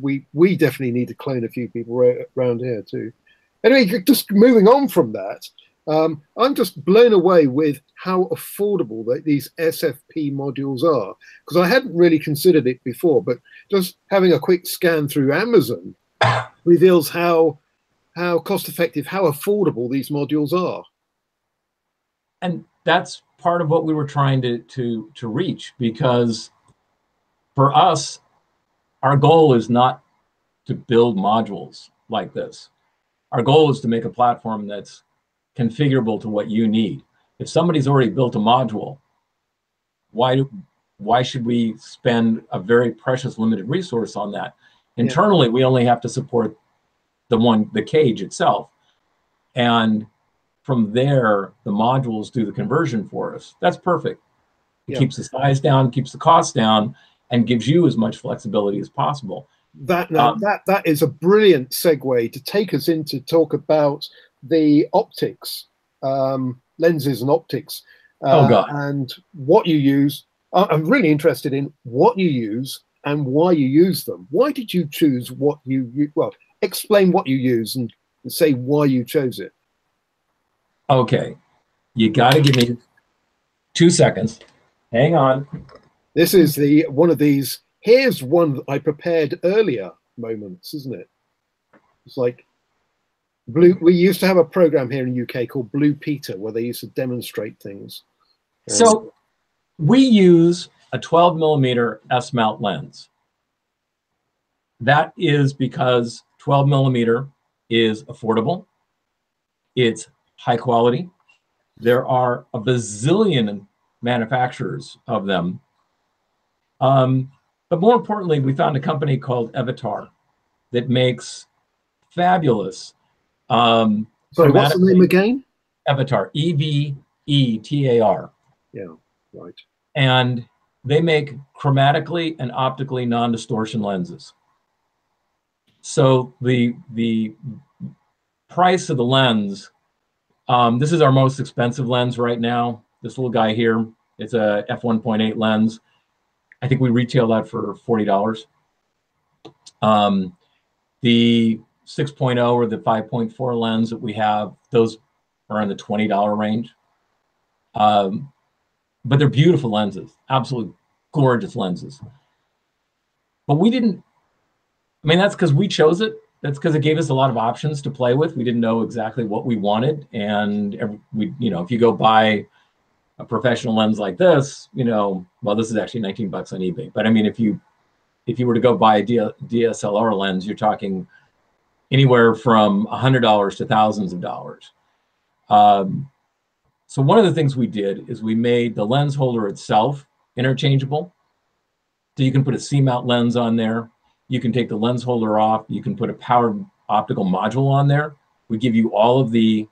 We definitely need to clone a few people around here too. Anyway, just moving on from that, I'm just blown away with how affordable these SFP modules are, because I hadn't really considered it before, but just having a quick scan through Amazon reveals how cost-effective, how affordable these modules are. And that's part of what we were trying to reach, because for us, our goal is not to build modules like this. Our goal is to make a platform that's configurable to what you need. If somebody's already built a module, why should we spend a very precious limited resource on that? Internally, we only have to support the cage itself. And from there, the modules do the conversion for us. That's perfect. It keeps the size down, keeps the cost down, and gives you as much flexibility as possible. That is a brilliant segue to take us into talk about the optics, lenses and optics, and what you use. I'm really interested in what you use and why you use them. Why did you choose what well, explain what you use and say why you chose it. Okay, you got to give me 2 seconds. Hang on. This is one of these. Here's one that I prepared earlier moments, isn't it? It's like Blue. We used to have a program here in the UK called Blue Peter, where they used to demonstrate things. So we use a 12 millimeter S-mount lens. That is because 12 millimeter is affordable. It's high quality. There are a bazillion manufacturers of them. But more importantly, we found a company called SUB2r that makes fabulous. Sorry, what's the name again? SUB2r, EVETAR. Yeah, right. And they make chromatically and optically non-distortion lenses. So the price of the lens, this is our most expensive lens right now. This little guy here, it's a f1.8 lens. I think we retail that for $40. The 6.0 or the 5.4 lens that we have, those are in the $20 range. But they're beautiful lenses, absolutely gorgeous lenses. But we didn't, I mean, that's because we chose it. That's because it gave us a lot of options to play with. We didn't know exactly what we wanted. And we, you know, if you go buy a professional lens like this, you know, well, this is actually 19 bucks on eBay. But I mean, if you were to go buy a DSLR lens, you're talking anywhere from $100 to thousands of dollars. So one of the things we did is we made the lens holder itself interchangeable. So you can put a C-mount lens on there. You can take the lens holder off. You can put a powered optical module on there. We give you all of the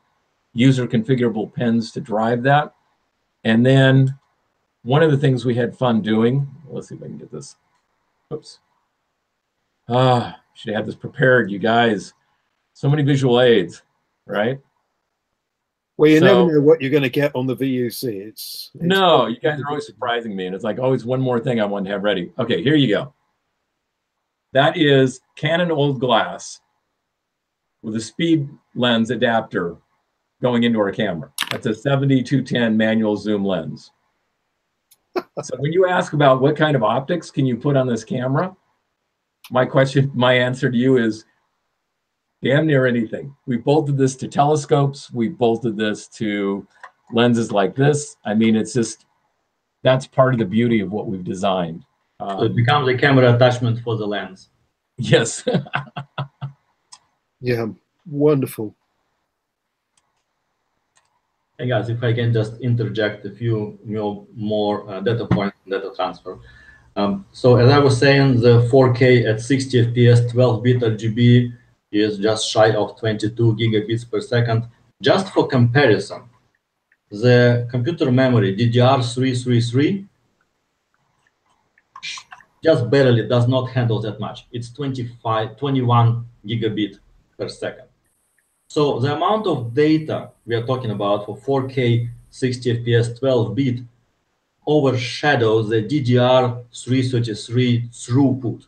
user configurable pins to drive that. And then one of the things we had fun doing, let's see if I can get this. Oops. Should have had this prepared, you guys. So many visual aids, right? Well, you never know what you're going to get on the VUC. It's no, you guys are always surprising me. And it's like always one more thing I want to have ready. Okay, here you go. That is Canon old glass with a speed lens adapter going into our camera. That's a 70-210 manual zoom lens. So when you ask about what kind of optics can you put on this camera, my answer to you is damn near anything. We bolted this to telescopes. We bolted this to lenses like this. I mean, it's just, that's part of the beauty of what we've designed. So it becomes a camera attachment for the lens. Yes. Yeah, wonderful. Hey guys, if I can just interject a few more data points on data transfer. So as I was saying, the 4K at 60 FPS, 12-bit RGB is just shy of 22 gigabits per second. Just for comparison, the computer memory DDR333 just barely does not handle that much. It's 21 gigabit per second. So the amount of data we are talking about for 4K 60 FPS 12-bit overshadows the DDR333 throughput.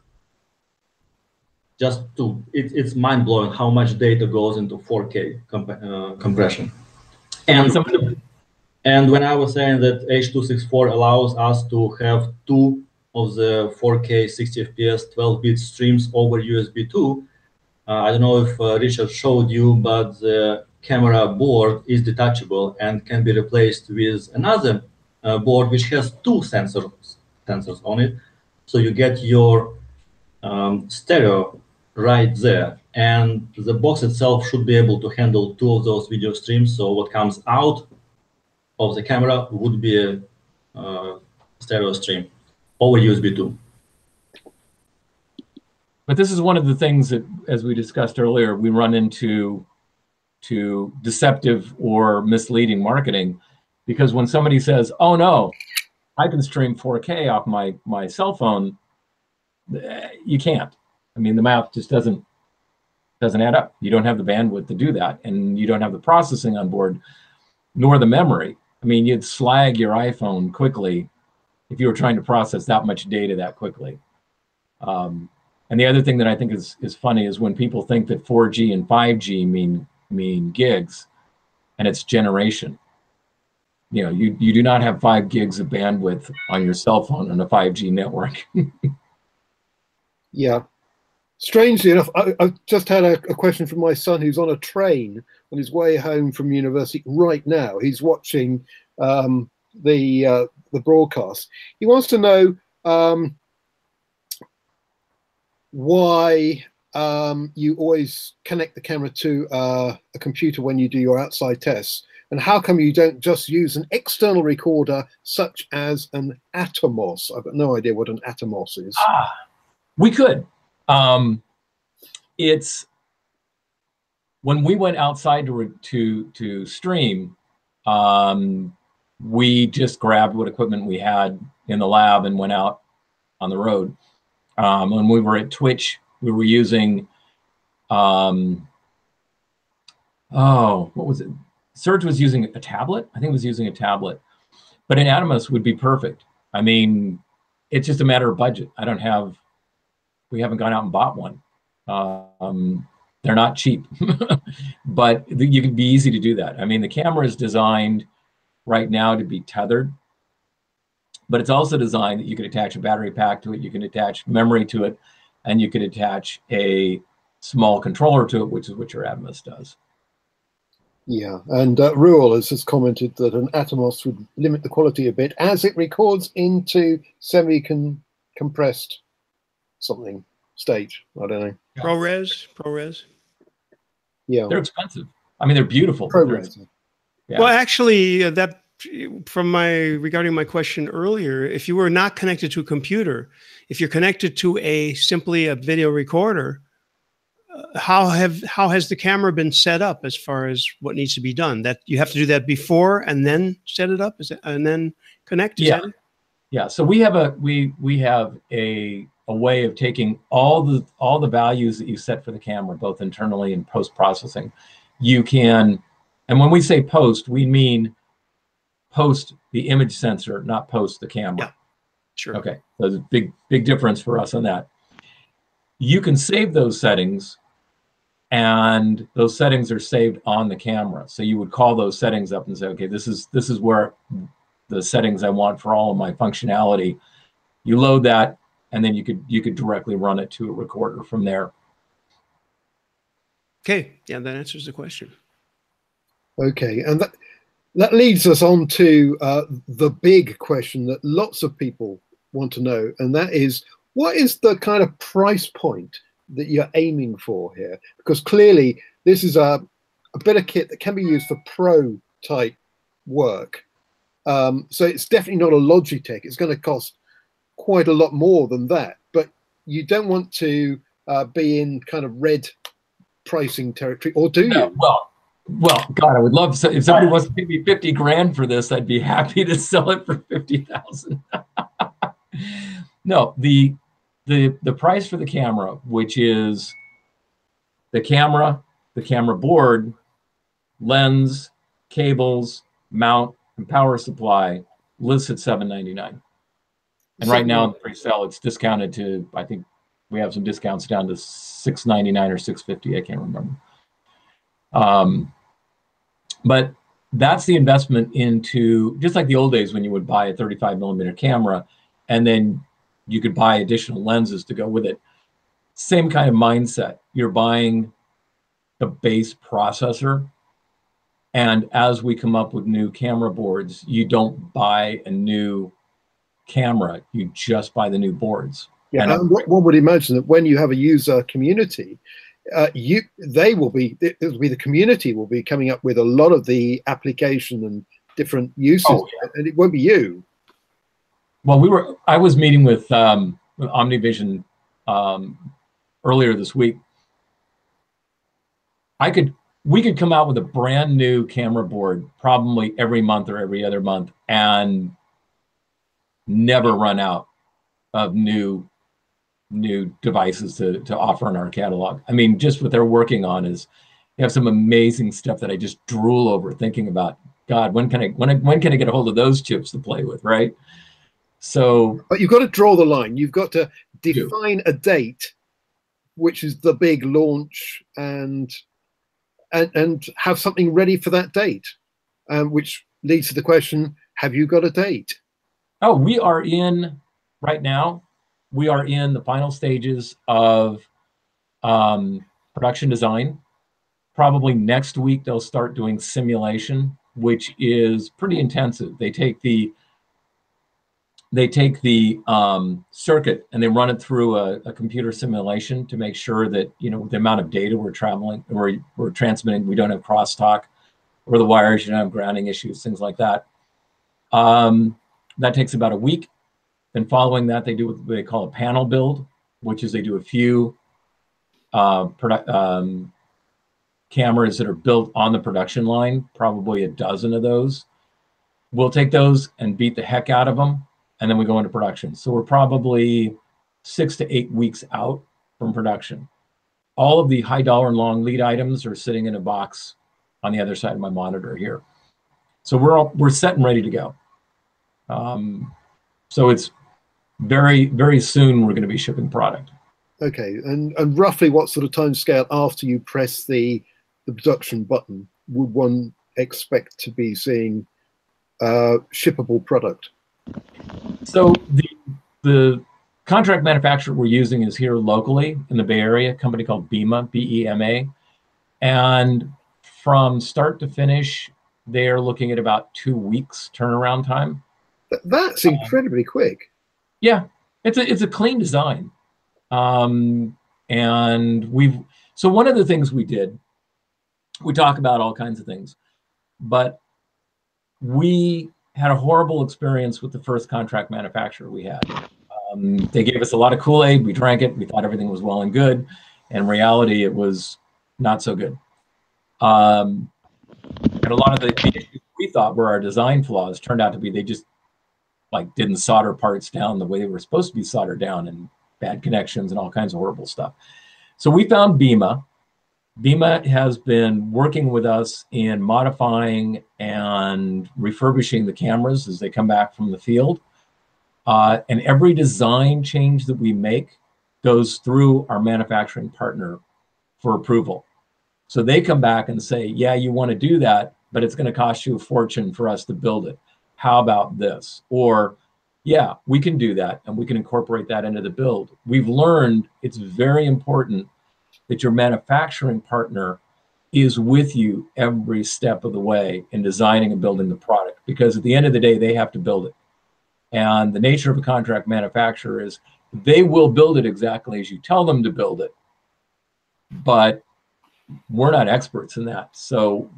It's mind-blowing how much data goes into 4K compression. And when I was saying that H.264 allows us to have 2 of the 4K 60 FPS 12-bit streams over USB 2, I don't know if Richard showed you, but the camera board is detachable and can be replaced with another board which has 2 sensors on it. So you get your stereo right there. And the box itself should be able to handle 2 of those video streams. So what comes out of the camera would be a stereo stream over USB 2. But this is one of the things that, as we discussed earlier, we run into deceptive or misleading marketing, because when somebody says, "Oh no, I can stream 4K off my cell phone," you can't. I mean, the math just doesn't add up. You don't have the bandwidth to do that, and you don't have the processing on board, nor the memory. I mean, you'd slag your iPhone quickly if you were trying to process that much data that quickly. And the other thing that I think is funny is when people think that 4G and 5G mean gigs, and it's generation. You know, you do not have 5 gigs of bandwidth on your cell phone on a 5G network. Yeah. Strangely enough, I just had a question from my son who's on a train on his way home from university right now. He's watching the the broadcast. He wants to know why you always connect the camera to a computer when you do your outside tests, and how come you don't just use an external recorder such as an Atomos? I've got no idea what an Atomos is. We could. It's when we went outside to stream, we just grabbed what equipment we had in the lab and went out on the road. When we were at Twitch, we were using, what was it? Serge was using a tablet. I think it was using a tablet, but an Atomos would be perfect. I mean, it's just a matter of budget. We haven't gone out and bought one. They're not cheap, but you can be easy to do that. I mean, the camera is designed right now to be tethered, but it's also designed that you can attach a battery pack to it, you can attach memory to it, and you can attach a small controller to it, which is what your Atomos does. Yeah, and Ruel has commented that an Atomos would limit the quality a bit as it records into semi-compressed something stage. I don't know. Yeah. ProRes. Yeah, they're expensive. I mean, they're beautiful. ProRes. Yeah. Well, actually, regarding my question earlier, if you were not connected to a computer, if you're connected to simply a video recorder, how has the camera been set up as far as what needs to be done? That you have to do that before and then set it up, and then connect? Yeah. So we have a way of taking all the values that you set for the camera, both internally and post-processing. You can, and when we say post, we mean post the image sensor, not post the camera. Yeah, sure. Okay, so there's a big difference for us on that. You can save those settings, and those settings are saved on the camera. So you would call those settings up and say, okay, this is where the settings I want for all of my functionality. You load that, and then you could directly run it to a recorder from there. Okay, yeah, that answers the question. Okay, and that leads us on to the big question that lots of people want to know, and that is, what is the kind of price point that you're aiming for here? Because clearly this is a bit of kit that can be used for pro type work. So it's definitely not a Logitech. It's going to cost quite a lot more than that, but you don't want to be in kind of red pricing territory, or do you? Well, God, I would love to. If somebody wants to pay me 50 grand for this, I'd be happy to sell it for 50,000. No, the price for the camera, which is the camera board, lens, cables, mount, and power supply, lists at $799. And right now in the Presale, it's discounted to, I think we have some discounts down to $699 or $650. I can't remember. But that's the investment into, just like the old days when you would buy a 35mm camera and then you could buy additional lenses to go with it. Same kind of mindset. You're buying the base processor, and as we come up with new camera boards, you don't buy a new camera, you just buy the new boards. Yeah, and one would imagine that when you have a user community, the community will be coming up with a lot of the application and different uses, and it won't be you. Well, I was meeting with OmniVision earlier this week. We could come out with a brand new camera board probably every month or every other month and never run out of new devices to offer in our catalog. I mean, just what they're working on is, they have some amazing stuff that I just drool over thinking about. God, when can I get a hold of those chips to play with, right? So, but you've got to draw the line. You've got to define a date, which is the big launch, and have something ready for that date, which leads to the question: have you got a date? Oh, we are in right now. We are in the final stages of production design. Probably next week they'll start doing simulation, which is pretty intensive. They take the they take the circuit and they run it through a computer simulation to make sure that, you know, the amount of data we're transmitting, we don't have crosstalk, or the wires, you don't have grounding issues, things like that. That takes about a week. Then following that, they do what they call a panel build, which is they do a few cameras that are built on the production line, probably a dozen of those. We'll take those and beat the heck out of them, and then we go into production. So we're probably 6 to 8 weeks out from production. All of the high dollar and long lead items are sitting in a box on the other side of my monitor here. So we're set and ready to go. So it's very, very soon we're going to be shipping product. Okay, and roughly what sort of time scale after you press the production button would one expect to be seeing shippable product? So the contract manufacturer we're using is here locally in the Bay Area, a company called BEMA, B-E-M-A. And from start to finish, they're looking at about 2 weeks turnaround time. That's incredibly quick. Yeah, it's a clean design. And so one of the things we did, we talk about all kinds of things, but we had a horrible experience with the first contract manufacturer we had. They gave us a lot of Kool-Aid, we drank it, we thought everything was well and good. In reality, it was not so good. And a lot of the issues we thought were our design flaws turned out to be they just like didn't solder parts down the way they were supposed to be soldered down, and bad connections and all kinds of horrible stuff. So we found BEMA. BEMA has been working with us in modifying and refurbishing the cameras as they come back from the field. And every design change that we make goes through our manufacturing partner for approval. So they come back and say, yeah, you want to do that, but it's going to cost you a fortune for us to build it. How about this? Or, yeah, we can do that and we can incorporate that into the build. We've learned it's very important that your manufacturing partner is with you every step of the way in designing and building the product, because at the end of the day, they have to build it. And the nature of a contract manufacturer is they will build it exactly as you tell them to build it, but we're not experts in that. So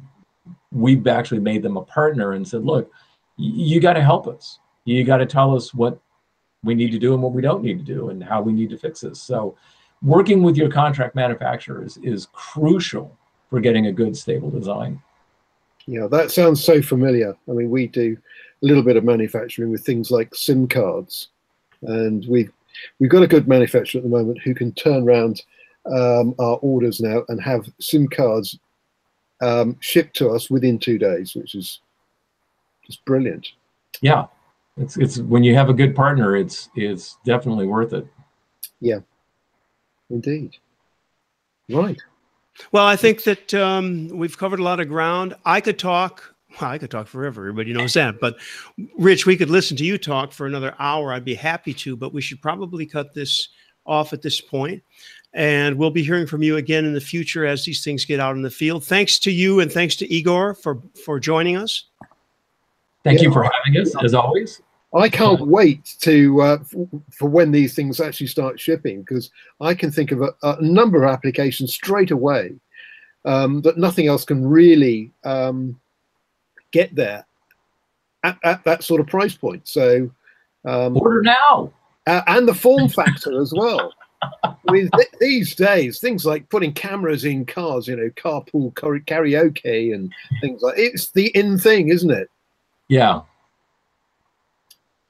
we've actually made them a partner and said, look, you got to help us. You got to tell us what we need to do and what we don't need to do and how we need to fix this. So working with your contract manufacturers is crucial for getting a good, stable design. Yeah, that sounds so familiar. I mean, we do a little bit of manufacturing with things like SIM cards, and we've got a good manufacturer at the moment who can turn around our orders now and have SIM cards shipped to us within 2 days, which is just brilliant. Yeah, it's when you have a good partner, it's definitely worth it. Yeah, indeed. Right. Well, I think that we've covered a lot of ground. I could talk forever. Everybody knows that. But Rich, we could listen to you talk for another hour. I'd be happy to, but we should probably cut this off at this point. And we'll be hearing from you again in the future as these things get out in the field. Thanks to you and thanks to Igor for joining us. Thank you for having us, as always. I can't wait to for when these things actually start shipping, because I can think of a number of applications straight away that nothing else can really get there at that sort of price point. So order now, and the form factor as well. I mean, these days, things like putting cameras in cars, you know, carpool karaoke and things like it's the in thing, isn't it? Yeah.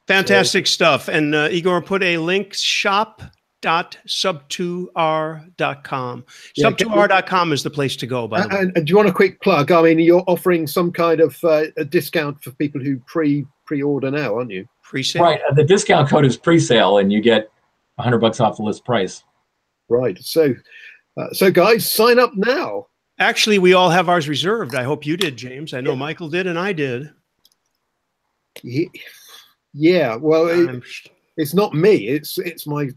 Fantastic stuff. And Igor put a link, shop.sub2r.com. Yeah, Sub2r.com is the place to go, by the way. And do you want a quick plug? I mean, you're offering some kind of a discount for people who pre-order now, aren't you? Pre-sale? Right. The discount code is pre-sale, and you get $100 off the list price. Right. So guys, sign up now. Actually, we all have ours reserved. I hope you did, James. I know Michael did, and I did. Yeah. Well, it's not me. It's my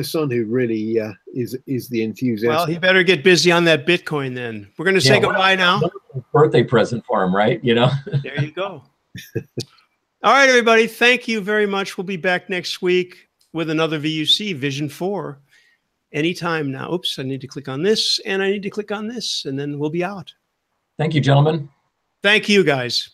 son who really is the enthusiast. Well, he better get busy on that Bitcoin then. We're going to say goodbye now. Birthday present for him, right? You know. There you go. All right, everybody. Thank you very much. We'll be back next week with another VUC, Vision 4. Anytime now. Oops, I need to click on this, and I need to click on this, and then we'll be out. Thank you, gentlemen. Thank you, guys.